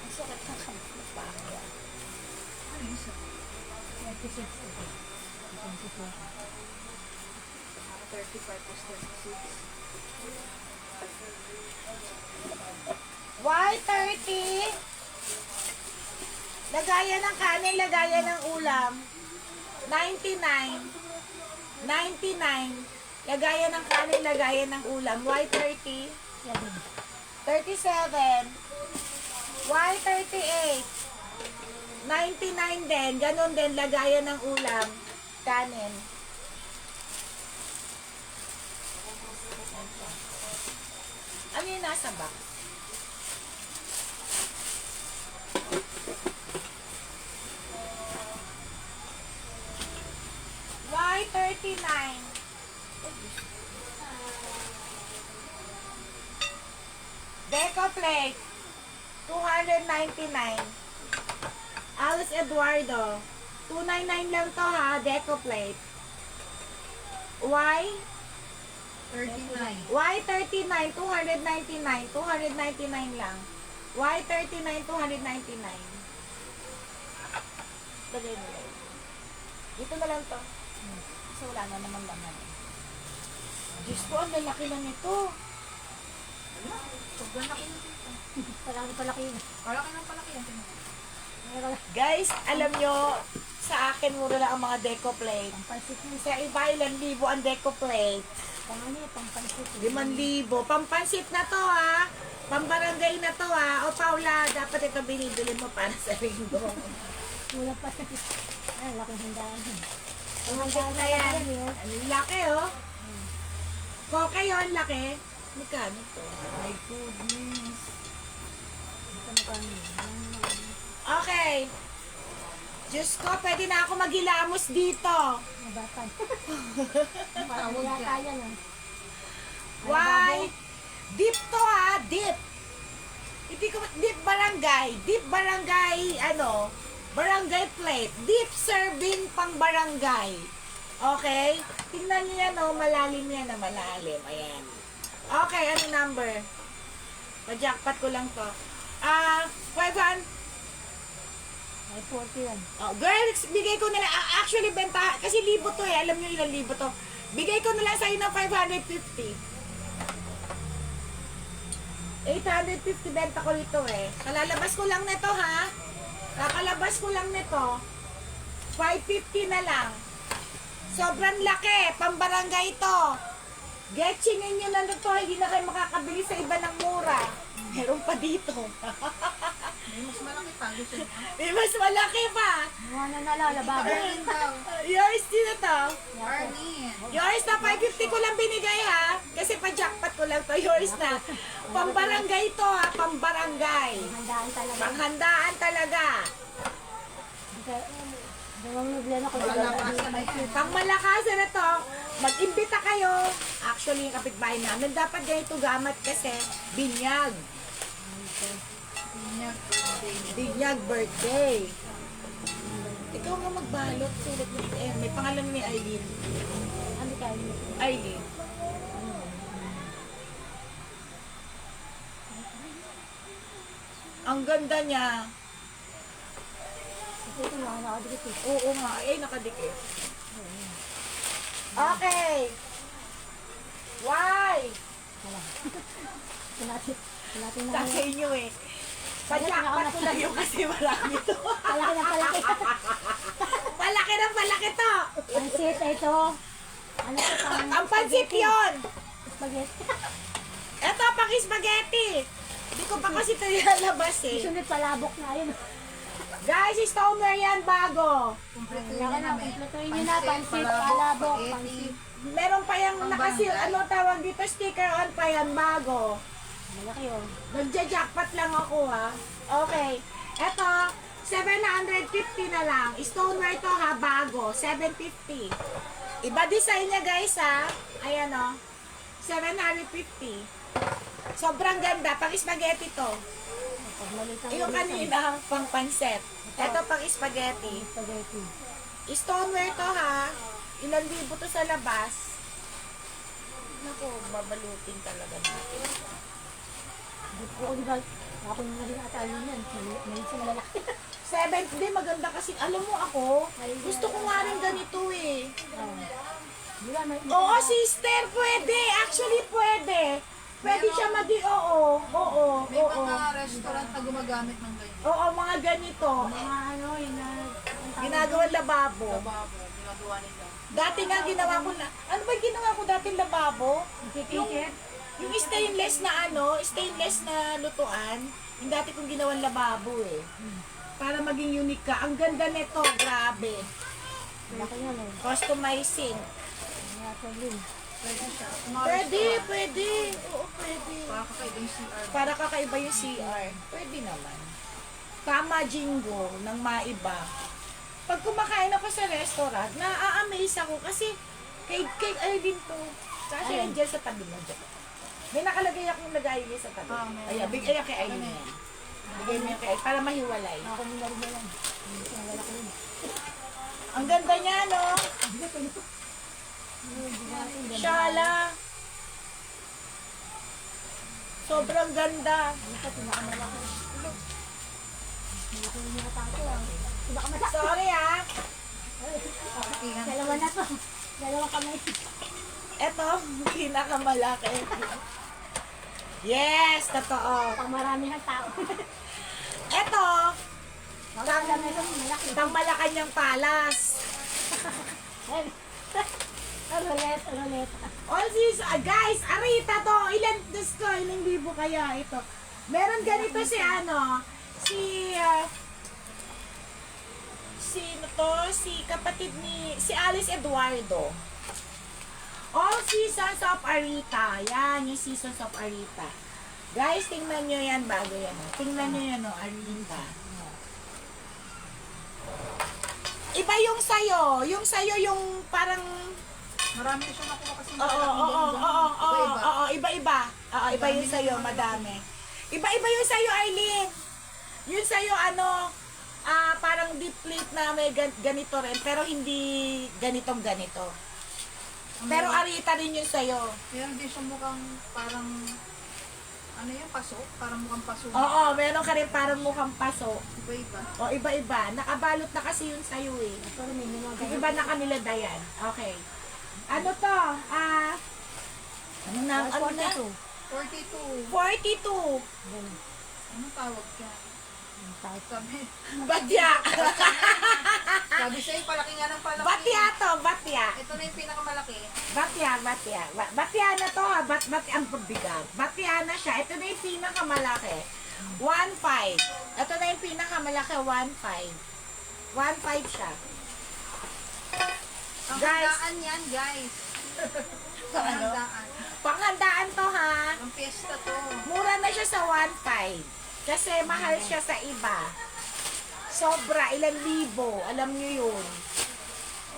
Ang sakit ng kamay pa. Ano yun siya? 26. Okay. 24. 35 plus 36. Why 30? Lagayan ng kanin, lagayan ng ulam. 99. 99. Lagayan ng kanin, lagayan ng ulam. Why 30? 7. 37. Why 38? 99 din. Ganon din, lagayan ng ulam. Kanin. Ano yung nasa box? Why 39? Deco plate. 299. Alice Eduardo. 299 lang to ha, deco plate. Why? 39. Why 39? 299. 299 lang. Why 39? 299. Dali mo lang. Dito na lang to. Kasi wala na naman laman. Diyos ko, ang lalaki lang ito. Sobrang laki na dito. Palaki yun. Palaki ng palaki yan. Guys, alam nyo, sa akin mura lang ang mga deco plate. Pampansit mo. Sa iba, ilang libo ang deco plate. Pang ano yun, pampansit. 5,000. Pampansit na to ha. Pambarangay na to ha. O Paula, dapat ito binibili mo para sa ringo. Wala pa. Ay, laking handaan. Ang handaan na yan. Yun. Ang laki oh. Koke yun, laki. Magkano to? My goodness. Okay. Diyos ko, pwede na ako maghilamos dito. Mabatan. Parang wala tayo no. Why? Dip to ha, dip. Hindi ko, dip barangay. Dip barangay, ano, barangay plate. Dip serving pang barangay. Okay? Tingnan niyo yan, oh, malalim yan na malalim. Ayan. Okay, ano number? Pa-jackpot ko lang to. 500. Ay, 40 yan. Oh, girls, bigay ko na lang. Actually, benta, kasi libo to eh. Alam niyo ilang libo to. Bigay ko na lang sa'yo ng 550. 850 benta ko nito eh. Kalalabas ko lang nito ha. Kakalabas ko lang nito. 550 na lang. Sobrang laki. Pambarangay to. Getchingin nyo na nito. Hindi na kayo makakabili sa iba ng mura. Meron pa dito. May mas malaki pa. Gusto niya. May mas malaki pa. Mga nalalababa. Arlene daw. Yours din na to. Arlene. Yours na 550 ko lang binigay ha. Kasi pa-jackpot ko lang to. Yours na. Pambarangay to ha. Pambarangay. Handaan talaga. Panghandaan talaga. Dalawang nablan ako. Malalabasan na yan. Pang malakasan na to, mag-imbita kayo. Actually, yung kapitbahay namin, dapat ganito gamat kasi binyag. Binyag birthday. Ikaw nga magbalot. Sulit mo dito. May pangalan ni Aileen. Ano tayo? Aileen. Ang ganda niya. Ito nga, nakadikit eh. Oo nga. Ay, nakadikit. Okay. Why? Kalati na. Kasi inyo eh. Padyak ko lang yung kasi marami to. Palaki na palaki. Palaki na palaki to. Pansit, ito. Ano ito pang... Ang pansit yun. Spaghetti. Eto, pang spaghetti. Hindi ko pa kasi ito nilalabas eh. Sunod palabok na yun. Guys, stoner yan bago. Kumpletuhin Kaya nyo na, na, may kumpletuhin nyo na. Pansit, palabok, pansit. Meron pa yung nakasil, Pambangkay. ano tawag dito, sticker on pa yan bago. Malaki oh. Nagja-jackpot lang ako ha. Okay. Eto, 750 na lang. Stoneware to ha, bago. 750. Iba design niya guys ha. Ayan o. 750. Sobrang ganda. Pang spaghetti to. Pag maliit ang Yung kanina, pang panset. Ito pang spaghetti. spaghetti. Stoneware to ha. Ilan libo to sa labas. Naku, babalutin talaga natin. Oo, di ba? Ako na rin ata yun yan. May isang lalaki. 70, maganda kasi. Alam mo ako, gusto ko nga rin ganito eh. Di ba? May... Oo, sister, pwede. Actually, pwede. Pwede siya oo. Oo, May oo. mga restaurant na gumagamit ng ganyan. Oo, mga ganito. Mga ano, yun na... Ginagawang lababo. Lababo, ginagawa nila. Dati nga ginawa ko na, ano ba ginawa ko dati lababo? Kikikit. Yung stainless na stainless na lutuan, yung dati kong ginawang lababo eh. Para maging unique ka. Ang ganda nito, grabe. Malaki yan eh. Customizing. Mga salim. Pwede siya. Mga Pwede, restaurant, pwede. Oo, pwede. Pakakaiba yung CR. Para kakaiba yung CR. Pwede naman. Tama, Jingo, ng maiba. Pag kumakain ako sa restaurant, na-amaze ako kasi kay Irvin to. Kasi Ayun. dyan sa tabi mo dyan. May nakalagay akong lagay sa tabi. meron. Ayan, bigay kay Irvin Ano yan. Bigay mo yan kay Irvin para mahiwalay. Ako nila rin na lang. May isang lalaki yun. Ang ganda niya, no? Shala. Sobrang ganda. Ano pa, pinakamalaki. Hindi ko yung nakatato ah. Pinakamalaki. Sorry ah. Iyan. Dalawa na to. Dalawa kami. Eto, pinakamalaki. Yes, totoo. Pang marami ng tao. Eto, Alam na ito, malaki. pang Malacanang Palas. Roulette, roulette. All this, guys, arita to. Ilang libo kaya ito. Meron ganito si si kapatid si Alice Eduardo. All Seasons of Arita. Yan, yung Seasons of Arita. Guys, tingnan nyo yan bago yan. Tingnan nyo yan, Arita. Iba yung sayo. Yung sayo yung parang... Marami siya nakuha kasi Iba-iba. Oo, iba yung sayo, madami. Iba-iba yung sayo, Arlene. Yung sayo, parang deep plate na may ganito rin, pero hindi ganitong ganito. Pero arita rin yung sayo. Meron din siya mukhang parang, ano yung paso? Parang mukhang paso. Oo, meron ka rin parang mukhang paso. Iba-iba. O, iba-iba. Nakabalot na kasi yung sayo eh. Pero may mga Yung iba na kanila dayan. Okay. Ano to? Ano na? 42. 42. 42. Anong tawag dyan? Sabi, Batya. sabi sa'yo, palaki nga ng palaki. Batya to, batya. Ito na yung pinakamalaki. Batya. Batya na to ha. Batya ang pabigat. Batya na siya. Ito na yung pinakamalaki. 1.5. Ito na yung pinakamalaki. 1.5. 1.5 siya. Ang Guys. handaan yan, guys. Ang Ano? handaan. Panghandaan to ha. Ang piyesta to. Mura na siya sa 1.5. Kasi mahal siya sa iba. Sobra, ilang libo. Alam nyo yun.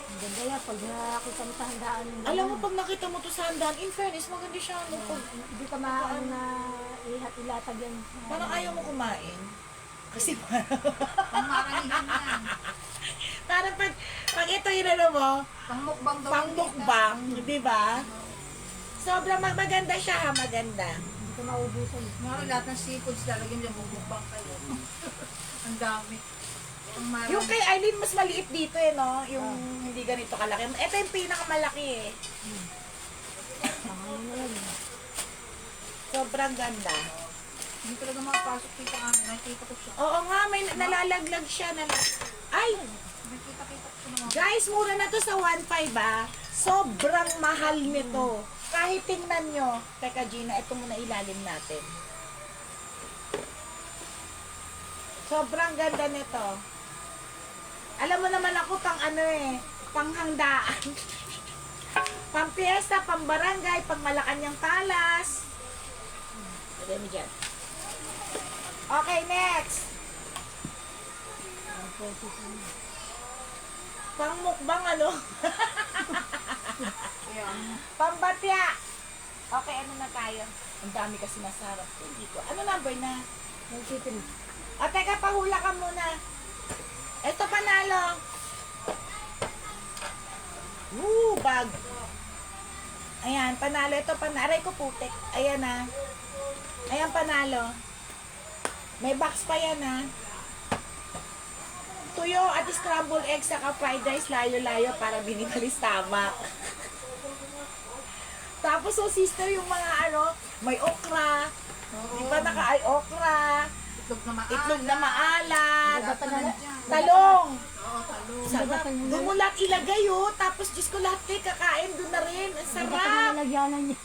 Ang ganda yan, pag nakakita mo sa handaan. Alam mo, pag nakita mo to sa handaan, in fairness, maganda siya. Ano, pag, Hindi ka maaano na ilatag yan. parang ayaw mo kumain. Kasi Pang maramihan yan. parang pag ito yun ano mo, Pang mukbang daw. pang mukbang, di ba? Sobrang maganda siya ha, maganda. Hindi ka maubusan. Mga lahat ng seafoods lalagyan dyan, mukbang kayo. Ang dami. Pang marami. Yung kay Eileen, mas maliit dito eh, no? Yung hindi ganito kalaki. Ito yung pinakamalaki eh. Ano na yan. Sobrang ganda. Hindi talaga makapasok dito kami. Nakikita ko siya. Oo nga, may nalalaglag siya. Ay! Nakikita-kita ko siya naman. Guys, mura na to sa 1.5 ah. Sobrang mahal nito. Kahit tingnan nyo. Teka Gina, ito muna ilalim natin. Sobrang ganda nito. Alam mo naman ako pang ano eh, panghandaan. Pang piyesta, pang barangay, pang Malacanang Palas. Lagay mo dyan. Okay, next. Pang mukbang ano? Ayan. Pambatya. Okay, ano na tayo? Ang dami kasi nasarap. Hindi ko. Ano number na? Nagtitin. O, teka, pahula ka muna. Ito panalo. Woo, bag. Ayan, panalo. Ito panalo. Aray ko putik. Ayan na. Ayan, panalo. May box pa yan ha. Tuyo at scrambled eggs saka fried rice layo-layo para binibalis tama. Tapos so sister yung mga ano, may okra. Di ba naka-ay okra? Itlog na maalat. Itlog na maalat. Lahat na nandiyan. Talong. Oo, talong. Sarap. Doon mo lahat ilagay oh. Tapos Diyos ko lahat eh, kakain doon na rin. Ang Hindi ka sarap. nalagyanan niya.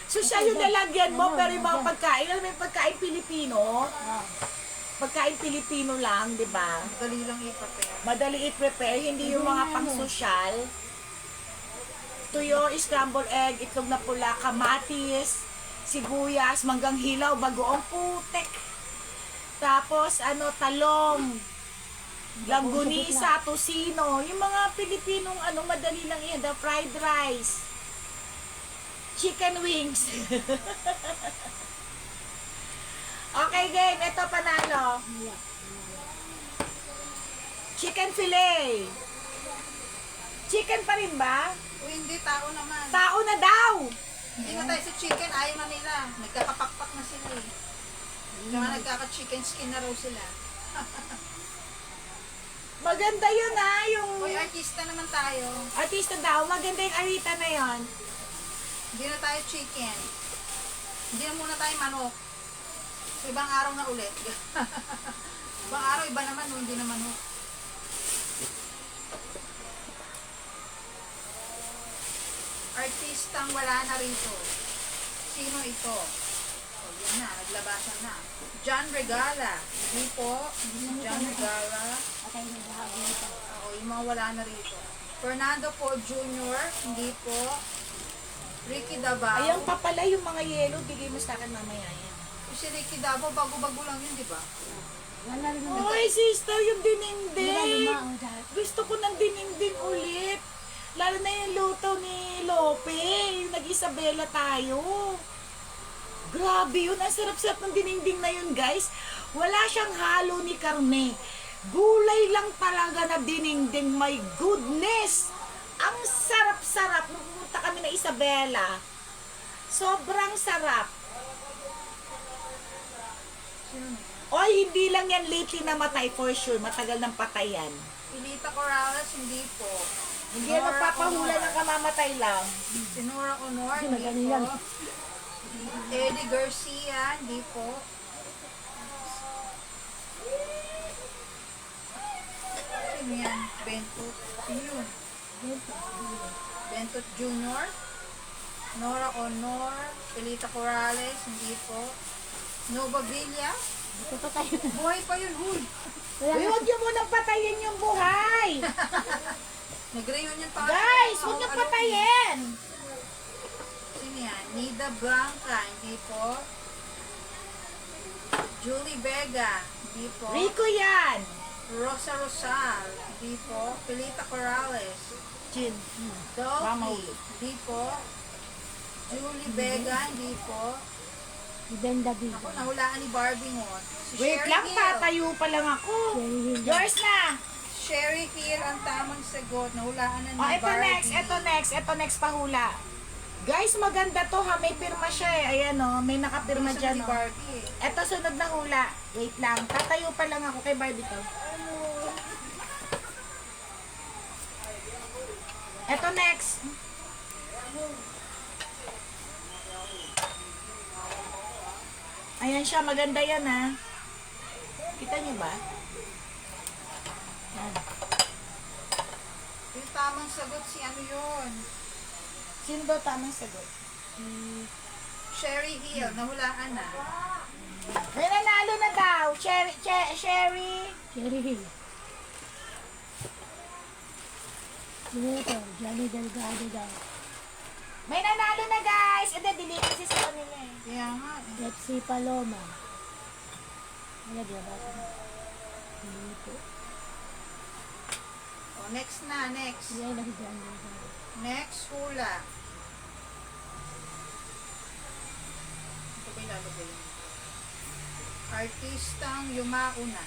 So siya yung lalagyan mo, pero yung mga pagkain, alam mo yung pagkain Pilipino, pagkain Pilipino lang, di ba? Dali lang i-prepare. Madali i-prepare, hindi yung mga pang-social. Tuyo, scrambled egg, itlog na pula, kamatis, sibuyas, manggang hilaw, bagoong putek. Tapos, ano, talong, langgunisa, tosino, yung mga Pilipinong, ano, madali lang yan, the fried rice, chicken wings. Okay, game, ito panalo. Chicken fillet. Chicken pa rin ba? O hindi, tao naman. Tao na daw! Hindi na tayo sa chicken, ayaw na nila. Nagkakapakpak na sila eh. Tsaka nagkaka-chicken skin na raw sila. Maganda yun ha, yung Uy, artista naman tayo. artista daw. Maganda yung arita na yon. Hindi na tayo chicken. Hindi na muna tayo manok. So, ibang araw na ulit. Ibang araw, iba naman, no? Hindi na manok. Artistang wala na rito. Sino ito? O, yan na, naglabasan na. John Regala. Hindi po. Hindi si John Regala. Okay, naghahabol nito. Oo, yung mga wala na rito. Fernando po Jr. Hindi po. Ricky Davao. Ayan pa pala yung mga yelo. Bigay mo sa akin mamaya yan. Si Ricky Davao, bago-bago lang yun, di ba? Wala rin naman. Oy, sister, yung Di ba dininding. lumaang dahil? Gusto ko ng dininding ulit. Lalo na yung luto ni Lope. Yung nag-Isabela tayo. Grabe yun. Ang sarap-sarap ng dininding na yun, guys. Wala siyang halo ni karne. Gulay lang talaga na dininding. My goodness! Ang sarap-sarap. Nung pumunta kami na Isabela. Sobrang sarap. Oy, hindi lang yan lately namatay for sure. Matagal ng patay yan. Pilita Corrales, hindi po. Hindi yan magpapahula ng kamamatay lang. Sinura Honor, Kasi hindi magaling yan. po. Eddie Garcia, hindi po. Sino yan? Bentot. Sino yun? Bentot Jr. Nora Honor, Pilita Corrales, hindi po. Nova Villa, Ito pa tayo. buhay pa yun, huy. Kaya Uy, huwag niyo munang patayin yung buhay. Nag-reunion pa. Guys, huwag niyo patayin. Sino yan? Nida Blanca, hindi po. Julie Vega, hindi po. Rico yan. Rosa Rosal, hindi po. Pilita Corrales. Chin. Mamaw. Dolphy, hindi po. Julie Vega, hindi po. Ibang David. Ako, nahulaan ni Barbie mo. Si Wait Sherry lang, Hill. tatayo pa lang ako. Sherry Hill. Yours na. Sherry Hill ang tamang sagot. Nahulaan na ni Oh, ito Barbie. ito next pahula. Guys, maganda to ha. May pirma siya eh. Ayan oh, may nakapirma Gusto dyan ni oh. Barbie eh. Ito sunod na hula. Wait lang. Tatayo pa lang ako kay Barbie to. Ito next. Ayan siya. Maganda yan ha. Kita niyo ba? Yan. Yung tamang sagot si ano yun? Sino daw tamang sagot? Sherry Hill. Nahulaan na. May nanalo na daw. Sherry. Sherry Hill. Senator, Johnny Delgado daw. May nanalo na guys. Hindi, delete kasi sa kanila eh. Kaya nga eh. Pepsi Paloma. Wala di ba? Hindi po. Oh, next na, next. Yan lang si Johnny Delgado. Next hula. Ito ba yung lalagay yun? Artistang yumauna.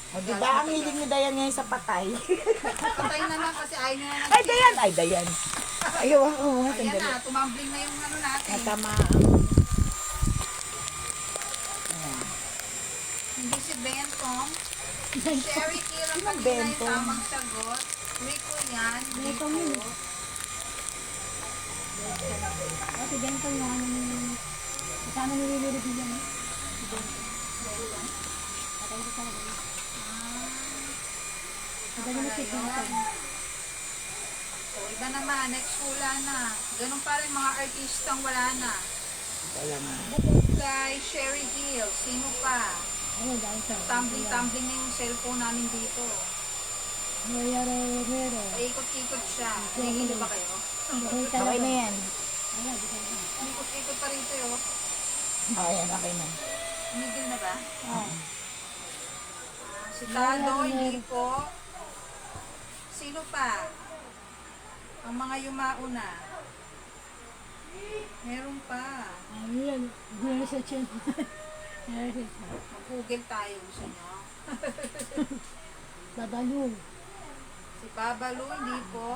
O, diba ang hiling ni Dayan ngayon sa patay? Patay naman kasi ayaw niya na Ay, Dayan! Ay, Dayan! Ayaw ako mga Ayan sandali. na, tumambling na yung ano natin. Natama. Hindi si Bentong. Sherry Hill ang Sinong kanina yung Bentong? tamang sagot. Rico yan. Bentong Rico. yun. O, si Bentong yung ano yung... Kasama ni Lili Rubilla. Si Bentong. Patay ko talaga. Madali na si Bentong. O, iba naman. Next hula na. Ganun pa rin mga artistang wala na. Wala nga. Bukod kay Sherry Hill. Sino pa? Ayun, dahil sa... Tumbling-tumbling na yung cellphone namin dito. Gloria Romero. Paikot-ikot siya. Nakikinig ba kayo? Okay Okay na yan. Wala, di ka na. Paikot-ikot pa rito yun. Okay yan, okay na. Umigil na ba? Oh, Si Tado, hindi po. Sino pa? Ang mga yumauna. Meron pa. ayun. Research yun. Research. Mag-google tayo gusto nyo. Babalu. Si Babalu, hindi po.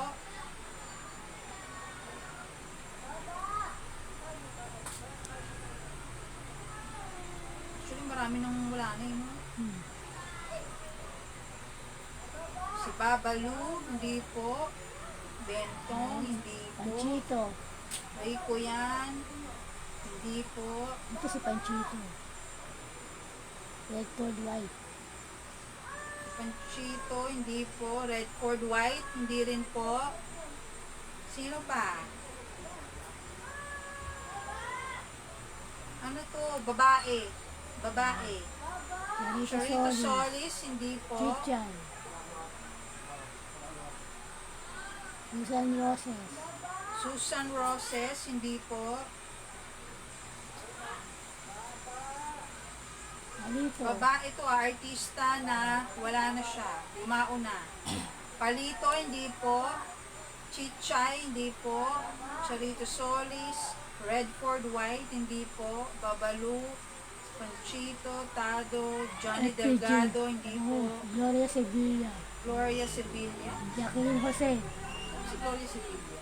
Actually, marami nang wala na yun. no? Si Babalu, hindi po. Bentong, hindi po. Panchito. Rico yan. Hindi po. Ito si Panchito. Red Cold White. Panchito, hindi po. Red Cord White, hindi rin po. Sino pa? Ano to? Babae. Babae. Marisa Charito Solis. Solis, hindi po. Chichan. Susan Roses. Susan Roses, hindi po. Alito. Babae to, artista na wala na siya. Lumao na. Palito, hindi po. Chichay, hindi po. Charito Solis. Redford White, hindi po. Babalu. Panchito, Tado, Johnny FPG. Delgado, hindi Oh, po. Gloria Sevilla. Gloria Sevilla. Jacqueline Jose. Si Gloria Sevilla.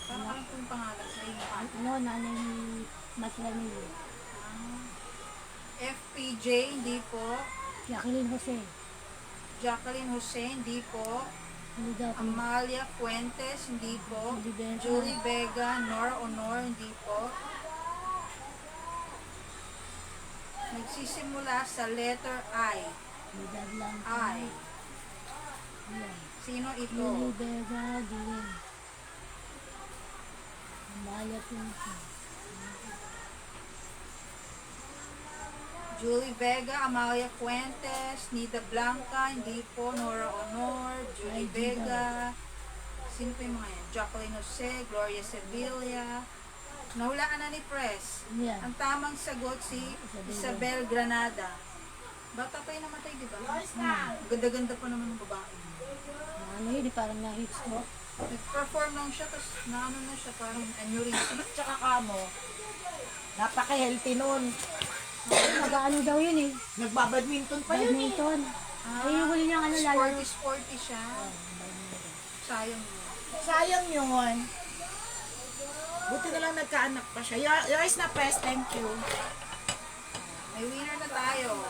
Parang alam ko yung pangalan sa iyo. Ano, nanay ni Matt Ramil. FPJ, hindi po. Jacqueline Jose. Jacqueline Jose, hindi po. Ano daw? Amalia Fuentes, hindi po. Julie Vega. Julie Vega, Nora Honor, hindi po. Nagsisimula sa letter I. Lidad lang. I. Ayan. Sino ito? Lily Vega, Dilin. Amaya Pinto. Julie Vega, Amalia Fuentes, Nida Blanca, hindi po. Nora Honor, Julie Ay, Vega. Sino pa yung mga yan? Jacqueline Jose, Gloria Sevilla. Nahulaan na ni Press. Ayan. Ang tamang sagot si Isabel Granada. Bata pa yung namatay, di ba? Ayos na. Ganda-ganda pa naman ng babae. Ano yun, parang na-hit stroke. Nag-perform lang siya, tapos naano na siya, parang aneurysm. Tsaka kamo, napaka-healthy nun. Nag-ano daw yun eh. Nagbabadminton pa yun eh. Badminton. Ay, yung huli niyang ano lalo. Sporty siya. Sayang yun. Sayang yun. Buti na lang nagkaanak pa siya. Yours na press, thank you. May winner na tayo.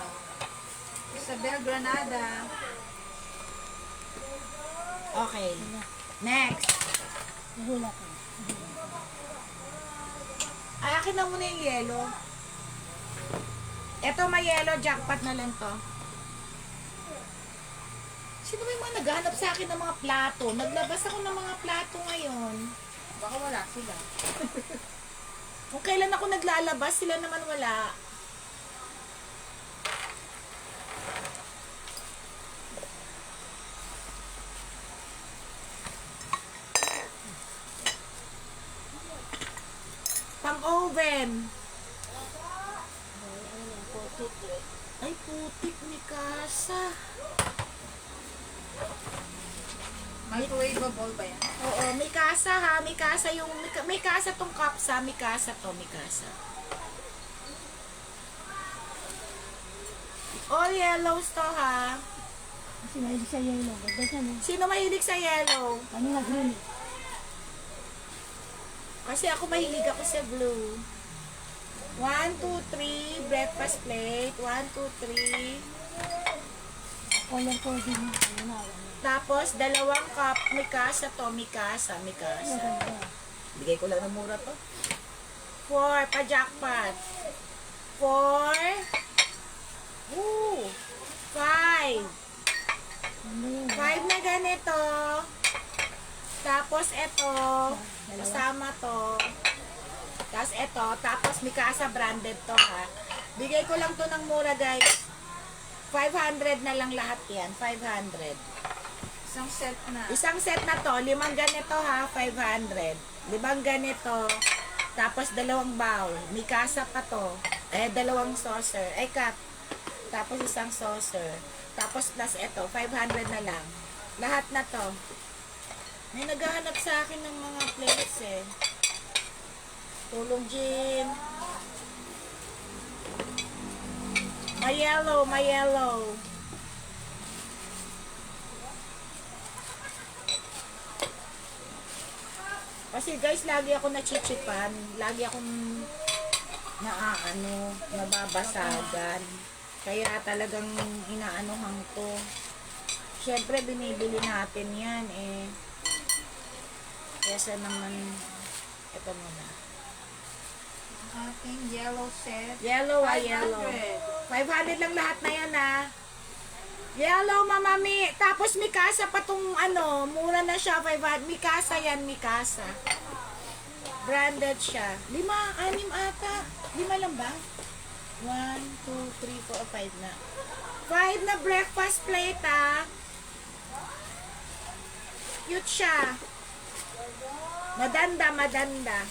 Isabel Granada. Okay. Next. Nahula ko. Ay, akin na muna yung yellow. Ito may yellow, jackpot na lang to. Sino ba yung mga naghahanap sa akin ng mga plato? Naglabas ako ng mga plato ngayon. Baka wala sila. Kung kailan ako naglalabas, sila naman wala. Pang-oven. Ay, putik ni Kasa. Microwaveable ba yan? Oo, may kasa ha. May kasa yung... May kasa tong kapsa. May kasa to. May kasa. All yellows to ha. Kasi mahilig sa yellow. Ganda siya no. Sino mahilig sa yellow? Ano na green eh. Kasi ako mahilig ako sa blue. 1, 2, 3. Breakfast plate. 1, 2, 3. Color coding. Ano na. Ano. Tapos, dalawang cup. May kasa to. May kasa. May kasa. Ganda. Bigay ko lang ng mura to. 4. Pa-jackpot. 4. Woo! 5. Ano yun? 5 na ganito. Tapos ito. Kasama to. Tapos ito. Tapos Mikasa branded to ha. Bigay ko lang to ng mura guys. 500 na lang lahat yan. 500. Isang set na. Isang set na to. 5 ganito ha. 500. 5 ganito. Tapos dalawang bowl. Mikasa pa to. Dalawang saucer. Cut. Tapos isang saucer. Tapos plus ito. 500 na lang. Lahat na to. May naghahanap sa akin ng mga plates eh. Tulong Jean. May yellow, may yellow. Kasi guys, lagi ako nachichipan. Lagi akong nababasagan. Kaya talagang inaanuhan ko. Siyempre, binibili natin yan eh. Kesa naman, ito muna. Ating yellow set. Yellow, yellow. 500 lang lahat na yan ah. Yellow, mamami. Tapos Mikasa pa tong mura na siya. 500. Mikasa yan, Mikasa. Branded siya. 5, 6 ata. 5 lang ba? 1, 2, 3, 4, 5 na. 5 na breakfast plate ah. Cute siya. Madanda, madanda.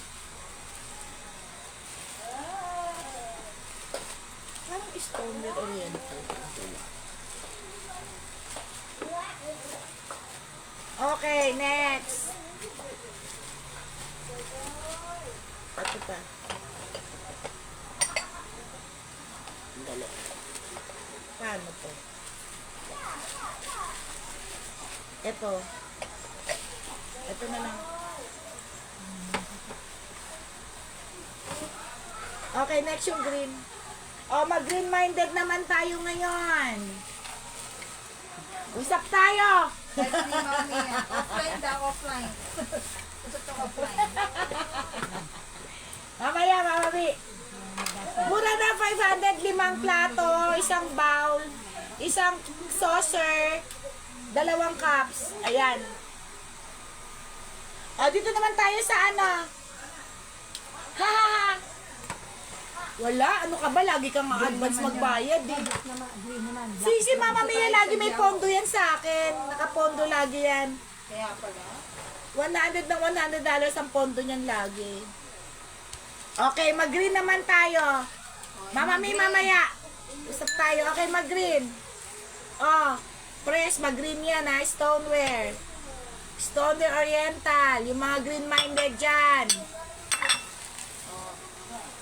Parang Stoner Oriental. Okay, next. Ito pa. Dali. Paano to? Ito. Ito na lang. Okay, next yung green. Mag-green-minded naman tayo ngayon. Usap tayo! Sabi ni Mami, offline daw, offline. Usap to offline. Mamaya, mamabi. Mura na 500, 5 plato, isang bowl, isang saucer, 2 cups. Ayan. Dito naman tayo sa Ha ha ha. Wala, ano ka ba? Lagi kang ma-advance magbayad eh. Green naman. Si Mama Mia, lagi may pondo yan sa akin. Nakapondo lagi yan. Kaya pala. $100 ang pondo niyan lagi. Okay, mag-green naman tayo. Mama Mia, mamaya. Usap tayo. Okay, mag-green. Oh, press, mag-green yan ha. Stoneware. Stoneware Oriental. Yung mga green-minded dyan.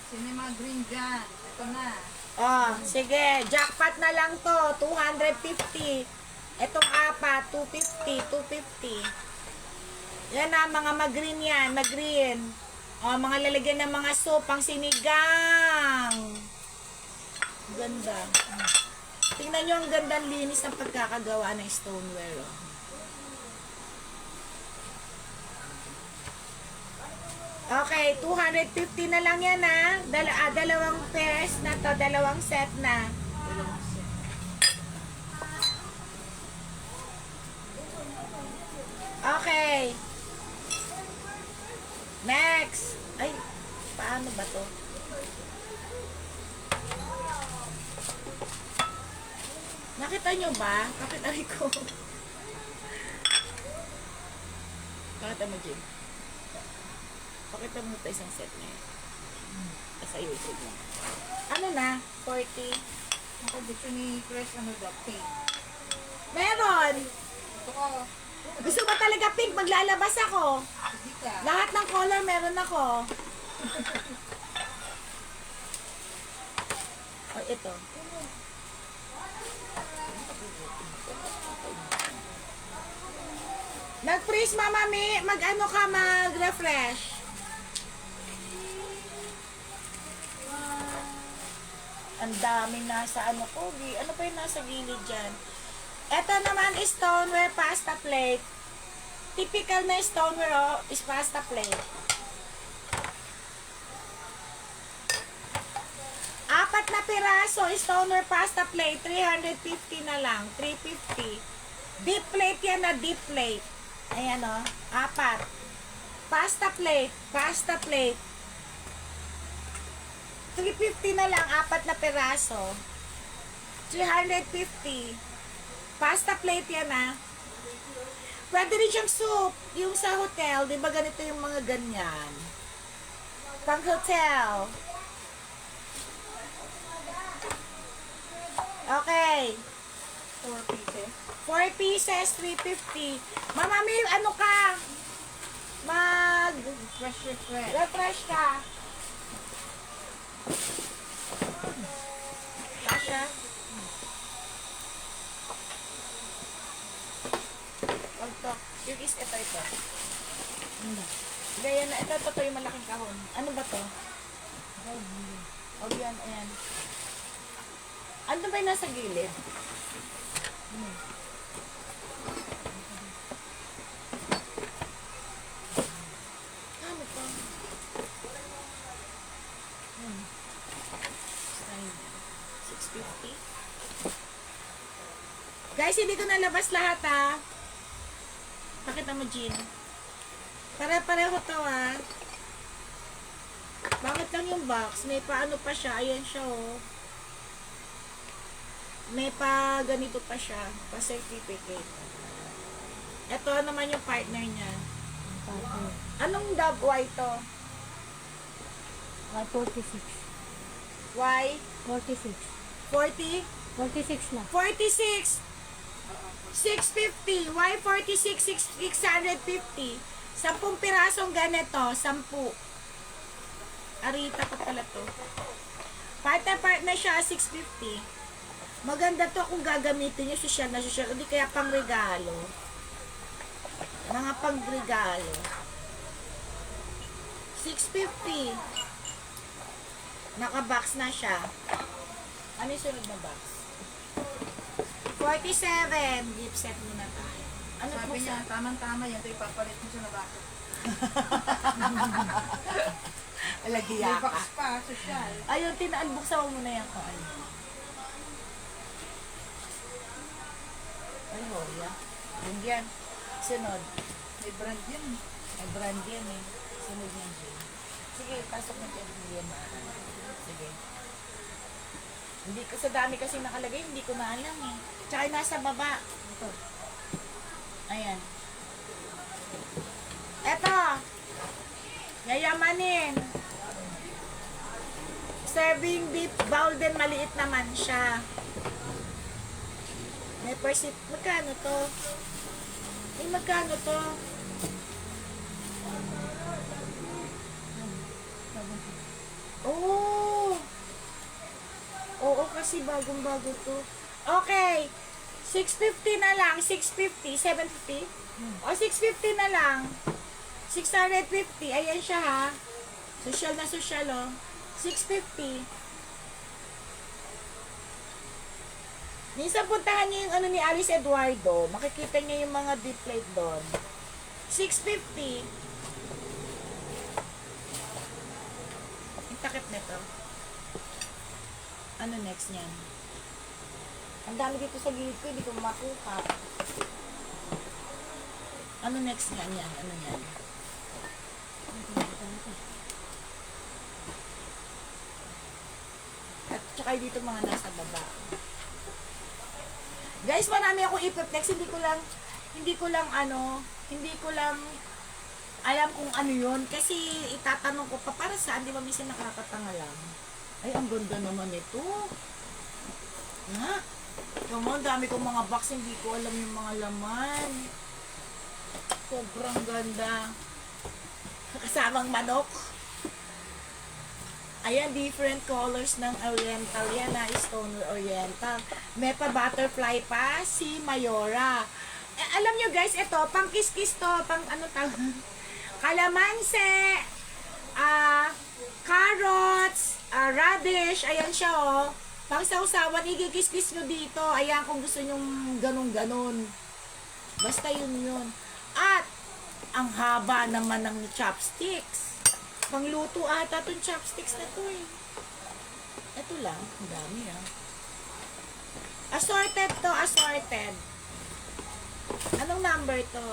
Sino yung mga green dyan? Ito na. Oh, sige. Jackpot na lang to. 250. Etong apat, 250. 250. Yan na, mga mag-green yan. Mag-green. Oh, mga lalagyan ng mga soup, pang sinigang. Ganda. Tingnan nyo ang gandang linis ng pagkakagawa ng stoneware. Oh. Okay, 250 na lang yan ha. Dalawang pairs na to, dalawang set na. Okay. Next. Ay, paano ba to? Nakita nyo ba? Pakita ko. Pakita mo, Jim. Pakita mo ito isang set na yun. Sa YouTube mo. Ano na? 40. Ako gusto ni Chris, ano daw, pink. Meron! Ito ko, Gusto ba talaga pink? Maglalabas ako. hindi ka. Lahat ng color meron ako. O, ito. Nag-freeze, Mama Mi. Mag-ano ka, mag-refresh. Ang daming nasa ano ko. Ano pa yung nasa gilid dyan? Ito naman is stoneware pasta plate. Typical na stoneware is pasta plate. Apat na piraso stoneware pasta plate. 350 na lang. 350. Deep plate yan na deep plate. Ayan o. Apat. Pasta plate. Pasta plate. 350 na lang. Apat na piraso. 350. Pasta plate yan ah. Pwede rin siyang soup. Yung sa hotel, di ba ganito yung mga ganyan? Pang hotel. Okay. 4 pieces. 4 pieces, 350. Mama Mi, ano ka? Refresh. Refresh ka. Kasha? Ito. Yung is ito. Hindi, yan. Ito yung malaking kahon. Ano ba to? O yan, ayan. Ano ba yung nasa gilid? Ano to? 650. Guys, hindi ko nalabas lahat ha. Pakita mo, Jean. Pare-pareho to ha. Bakit lang yung box? May paano pa siya. Ayan siya oh. May pa ganito pa siya. Pa certificate. Ito naman yung partner niya. Anong dub Y to? 46. Y? 46. 40? 46 na. 46! 650. Y 46, 650. 10 pirasong ganito. 10. Arita ko pala to. Part na siya, 650. Maganda to kung gagamitin nyo. Sosyal na sosyal. Hindi kaya pang regalo. Mga pang regalo. 650. Naka-box na siya. Ano yung sunod na box? 47. Gift set muna tayo. Ano po Sabi niya, tamang-tama yan. Ito ipapalit mo sa nabako. Alagiya May ka. box pa, social. Ayun, tinaalbuksan mo muna yan ko. Ay, Hoya. Yun yan. Sunod. May brand yan. May brand yan eh. Sunod yan dyan. Sige, pasok mo dyan. Yan. Sige. Hindi ko, sa dami kasi nakalagay, hindi ko na alam eh. Tsaka nasa baba. Ito. Ayan. Eto. Yayamanin. Serving beef bowl din, maliit naman siya. May persit. Magkano to? Magkano to? Oh! Oo, kasi bagong-bago to. Okay. 650 na lang. 650. 750? O, 650 na lang. 650. Ayan siya, ha. Social na social, oh. 650. Minsan puntahan niyo yung ano ni Alice Eduardo. Makikita niyo yung mga deep plate doon. 650. Ang takip nito. Ano next niyan? Ang dami dito sa gilid ko, hindi ko makuha. Ano next niyan yan? Ano yan? At tsaka dito mga nasa baba. Guys, marami akong i-flex. Hindi ko lang alam kung ano yun. Kasi itatanong ko pa para saan, di ba minsan nakakatanga lang. Ay, ang ganda naman ito. Nga. Come on, dami kong mga box, hindi ko alam yung mga laman. Sobrang ganda. Kasamang manok. Ayan, different colors ng oriental. Yan na, stone oriental. May pa butterfly pa, si Mayora. Alam nyo guys, ito, pang kiss-kiss to, pang ano tawag? Kalamansi, carrots, radish, ayan siya oh. Pang sausawan, igigis-gis nyo dito. Ayan, kung gusto nyo ganun-ganun. Basta yun. At, ang haba naman ng chopsticks. Pangluto ata itong chopsticks na to eh. Ito lang. Ang dami ah. Assorted to, assorted. Anong number to?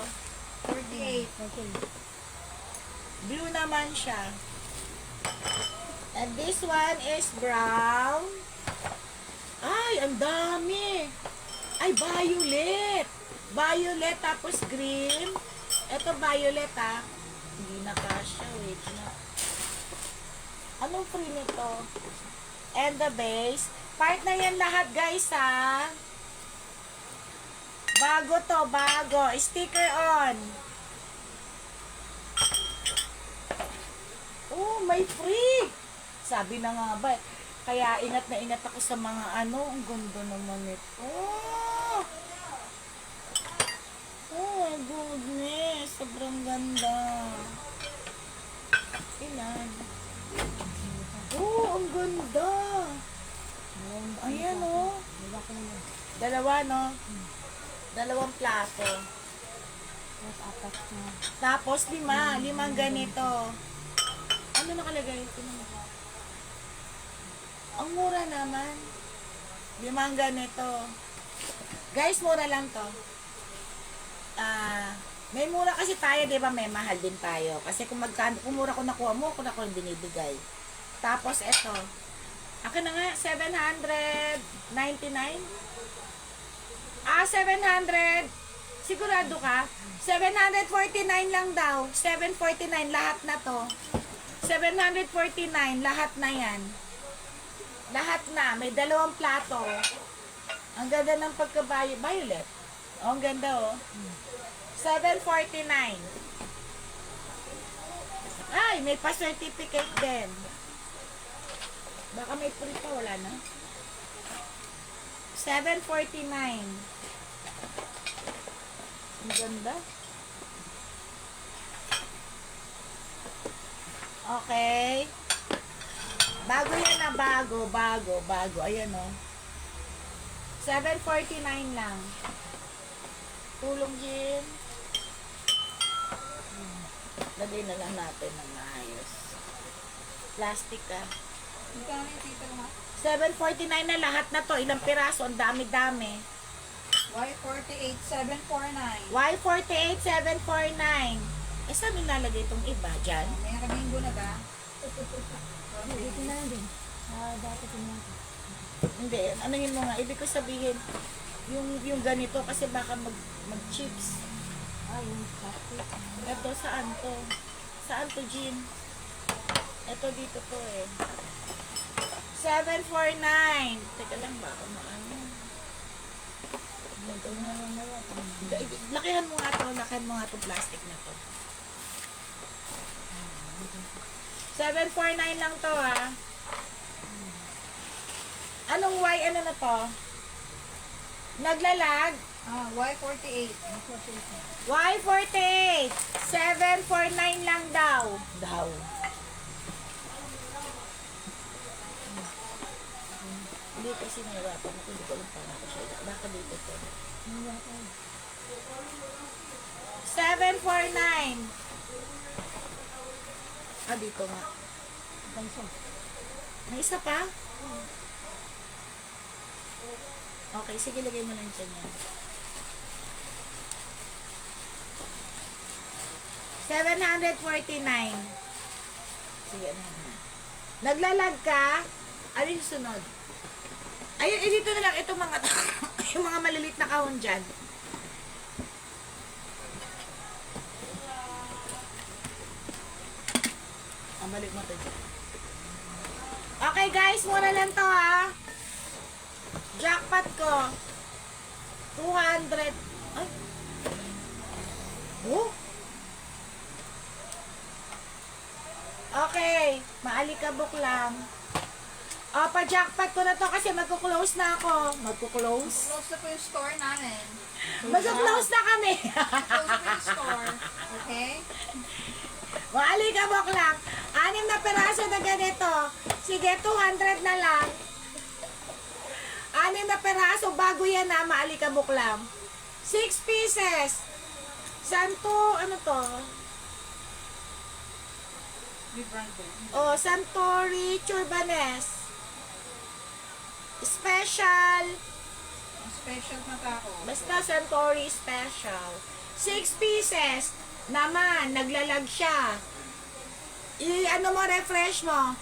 48. Okay. Blue naman siya. And this one is brown. Ay, ang dami. Ay, violet. Violet tapos green. Ito violet ah. Hindi na kasha. Wait na. Anong free nito? And the base. Part na yan lahat guys ha. Bago to, bago. Sticker on. Oh, may free. Sabi na nga ba. Kaya ingat na ingat ako sa mga ano. Ang ganda naman ito. Oh my goodness. Sobrang ganda. Ilan? Oh, ang ganda. Ayan oh. Dalawa no? Dalawang plato. Tapos apat na. Tapos limang ganito. Ano nakalagay? Ang mura naman. 5 ganito. Guys, mura lang to. May mura kasi tayo, di ba? May mahal din tayo. Kasi kung mura ko nakuha mo, kung ako yung binibigay. Tapos eto. Akin na nga, 799. 700. Sigurado ka? 749 lang daw. 749 lahat na to. 749 lahat na yan. Lahat na. May 2 plato. Ang ganda ng pagka-violet. Oh, ang ganda oh. 749. Ay, may pa-certificate din. Baka may free pa, wala na. 749. Ang ganda. Okay. Bago yan na, bago. Ayan o. 749 lang. Tulong Jim. Lagay na lang natin ng maayos. Plastic ah. Magkano yung tito mo? 749 na lahat na to. Ilang piraso? Ang dami-dami. Y48, 749. Y48, 749. Saan nilalagay itong iba? Dyan? May kaminggo na ba? Dito na lang din. Dati tingnan ko. Hindi. Ano yun mo nga? Ibig ko sabihin, yung ganito kasi baka mag-chips. Yung plastic. Ito, saan to? Saan to, Jean? Ito dito to eh. 749. Teka lang ba ako na ano? Lakihan mo nga to, lakihan mo nga to plastic na to. 749 lang to ha. Anong Y ano na to? Naglalag? Y48. Y48. 749 lang daw. Daw. Hindi kasi nahirapan ako. Hindi ko alam paano ko siya. Baka dito to. 749. Ah, dito nga. May isa pa? Okay, sige, lagay mo lang dyan yan. 749. Sige, ano na. Naglalag ka? Ano yung sunod? Ayun, dito na lang itong mga yung mga malilit na kahon dyan. Balik mo to dyan. Okay guys, muna lang to ha. Jackpot ko. 200. Ay. Oh. Okay, maalikabok lang. O, pa-jackpot ko na to kasi magkuklose na ako. Magkuklose? Close na po yung store namin. Magkuklose na kami. Close na po yung store. Okay? Maalikabok lang. 6 na peraso na ganito. Sige, 200 na lang. 6 na peraso, bago yan na, maalikabok lang. 6 pieces. Santo, ano to? Oh, Santori Churbanes. Special. Special na tako. Basta Santori Special. 6 pieces. Naman, naglalag siya. I-ano mo, refresh mo.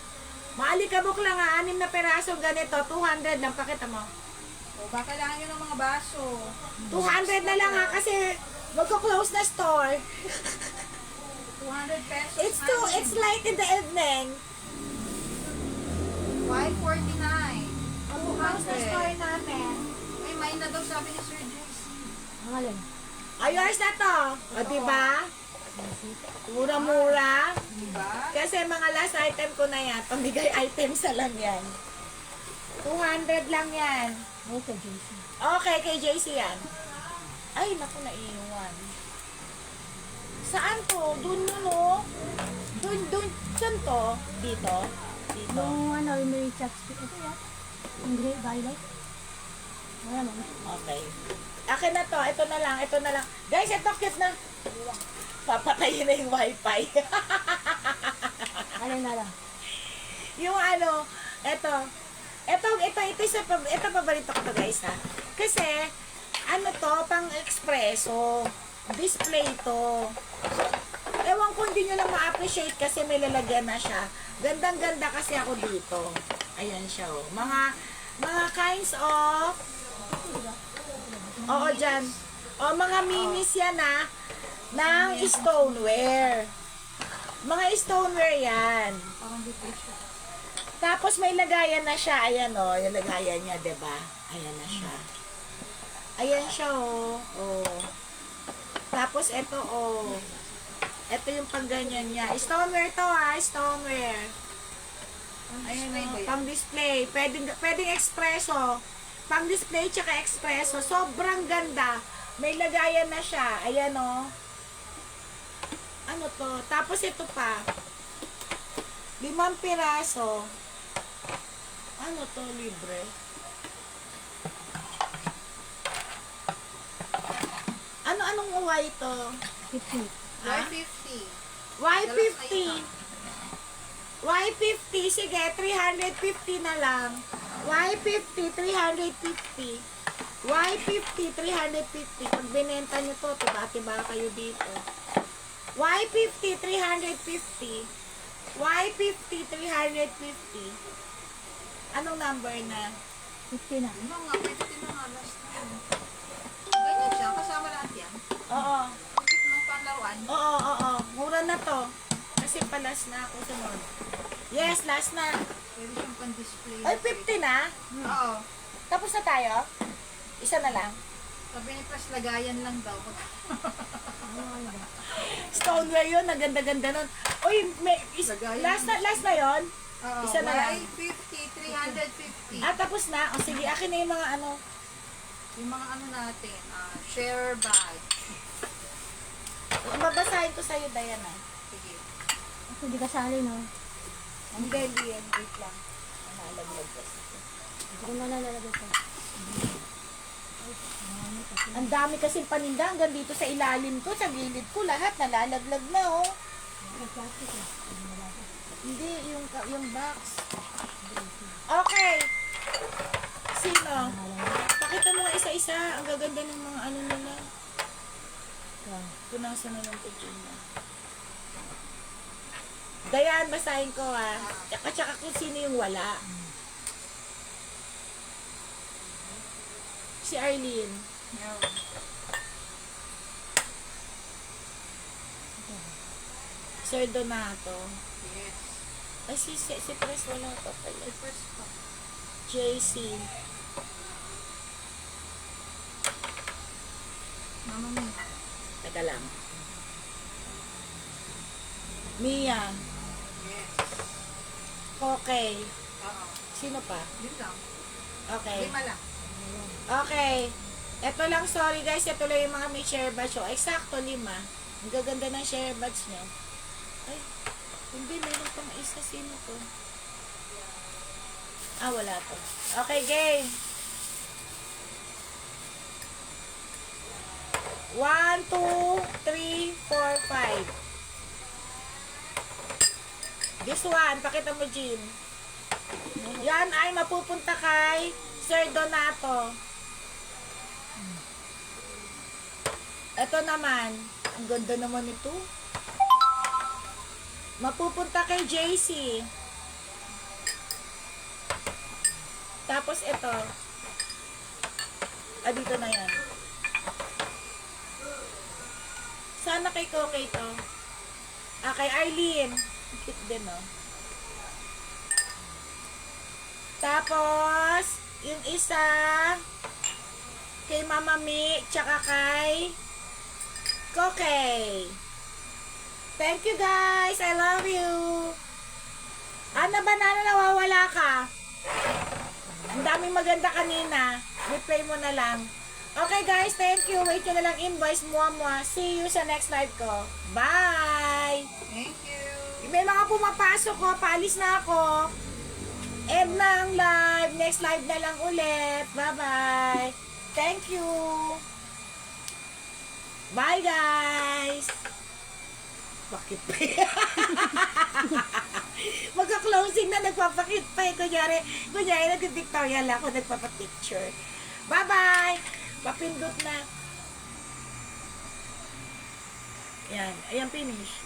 Maalikabok lang ha, 6 na peraso ganito, 200 lang, pakita mo. O, baka kailangan nyo ng mga baso. 200 na lang ha, kasi magko-close na store. 200 pesos. It's late in the evening. Y49. Magko-close na store namin. Ay, may na daw sabi ni Sir JC. Ang alin? Ayos na to. O, diba? Mura-mura. Diba? Kasi mga last item ko na yan. Pamigay items na lang yan. 200 lang yan. Okay, JC. Okay, kay JC yan. Ay, naku, naiiwan. Saan to? Doon mo, no? Doon. Saan to? Dito? Dito? Yung ano, yung may chopstick. Ito yan. Yung gray violet. Wala mo. Okay. Akin na to. Ito na lang. Ito na lang. Guys, ito cute na. Papatayin na yung wifi. Alin na lang. Yung ano, ito paborito ko to guys ha. Kasi, ano to, pang espresso. Display to. Ewan ko hindi nyo lang ma-appreciate kasi may lalagyan na siya. Gandang-ganda kasi ako dito. Ayan siya oh. Mga kinds of oo dyan. O mga minis yan ha. Ng stoneware. Mga stoneware yan. Parang dito siya. Tapos may lagayan na siya. Ayan o, yung lagayan niya, diba? Ayan na siya. Ayan siya o. Oh. Tapos ito o. Ito yung pangganyan niya. Stoneware to ha, stoneware. Ayan o, pang display. Pwedeng espresso. Pang display tsaka espresso. Sobrang ganda. May lagayan na siya. Ayan o. Ano to? Tapos ito pa. 5 piraso. Ano to, libre? Anong Y to? 50. Ha? Y50. Y50. Y50. Sige, 350 na lang. Y50, 350. Y50, 350. Pag binenta nyo to, tiba-tiba kayo dito. Y50, 350. Y50, 350. Anong number na? 50 na. Mga 50 na nga last na. Ganyan siya. Kasama lahat yan. Oo. Bakit mga panlaruan? Oo. Mura na to. Kasi palas na ako sunod. Yes, last na. Pwede siyang pan-display. Ay, 50 na. Oo. Tapos na tayo? Isa na lang. Sabi ni Pres, lagayan lang daw. Stoneware yun, naganda-ganda nun. Uy, Lagayan last na yun? Oo. Isa na lang. 350. Tapos na. O sige, akin na yung mga ano. Yung mga ano natin, share badge. Babasahin ko sa'yo, Diana. Sige. Ako, di kasali, no? Hindi, hindi yan. Wait lang. Nalaglag kasi. Hindi ko nalalagay ko. Ang dami kasing paninda hanggang dito sa ilalim ko, sa gilid ko, lahat nalalaglag na, oh. Hindi, yung box. Okay. Sino? Pakita mo nga isa-isa. Ang gaganda ng mga ano nila. Punasan na ng pagkina. Dayan, basahin ko ha. Tsaka kung sino yung wala. Si Arlene. Meron. Sir Donato. Yes. Ay, si Pres wala pa pala. The first pa. JC. Mama Mia. Teka lang. Mia. Yes. Okay. Oo. Sino pa? Yun lang. Okay. 5 lang. Okay. Ito lang, sorry guys. Ito lang yung mga may share batch. Oh, eksakto 5. Ang gaganda ng share batch niya. Ay, hindi. Meron pang isa. Sino to? Ah, wala to. Okay, game. 1, 2, 3, 4, 5. This one, pakita mo, Jean. Yan ay mapupunta kay Sir Donato. Ito naman, ang ganda naman ito. Mapupunta kay JC. Tapos ito. Ah, dito na yan. Sana kay Kokay to. Ah, kay Arlene. Cute din, oh. Tapos, yung isa kay Mama Mi, tsaka kay Kokay. Thank you guys. I love you. Ano ba na nawawala ka? Ang daming maganda kanina. Replay mo na lang. Okay guys, thank you. Wait nyo na lang invoice. Mua. See you sa next live ko. Bye! Thank you. May mga pumapasok ko. Paalis na ako. End na ang live. Next live na lang ulit. Bye-bye. Thank you. Bye guys. Bakit pa magka-closing na, nagpapakit pa eh. Kunyari, nag-pictorial ako, nagpapapicture. Bye-bye! Papindot na. Yan. Ayan, finish.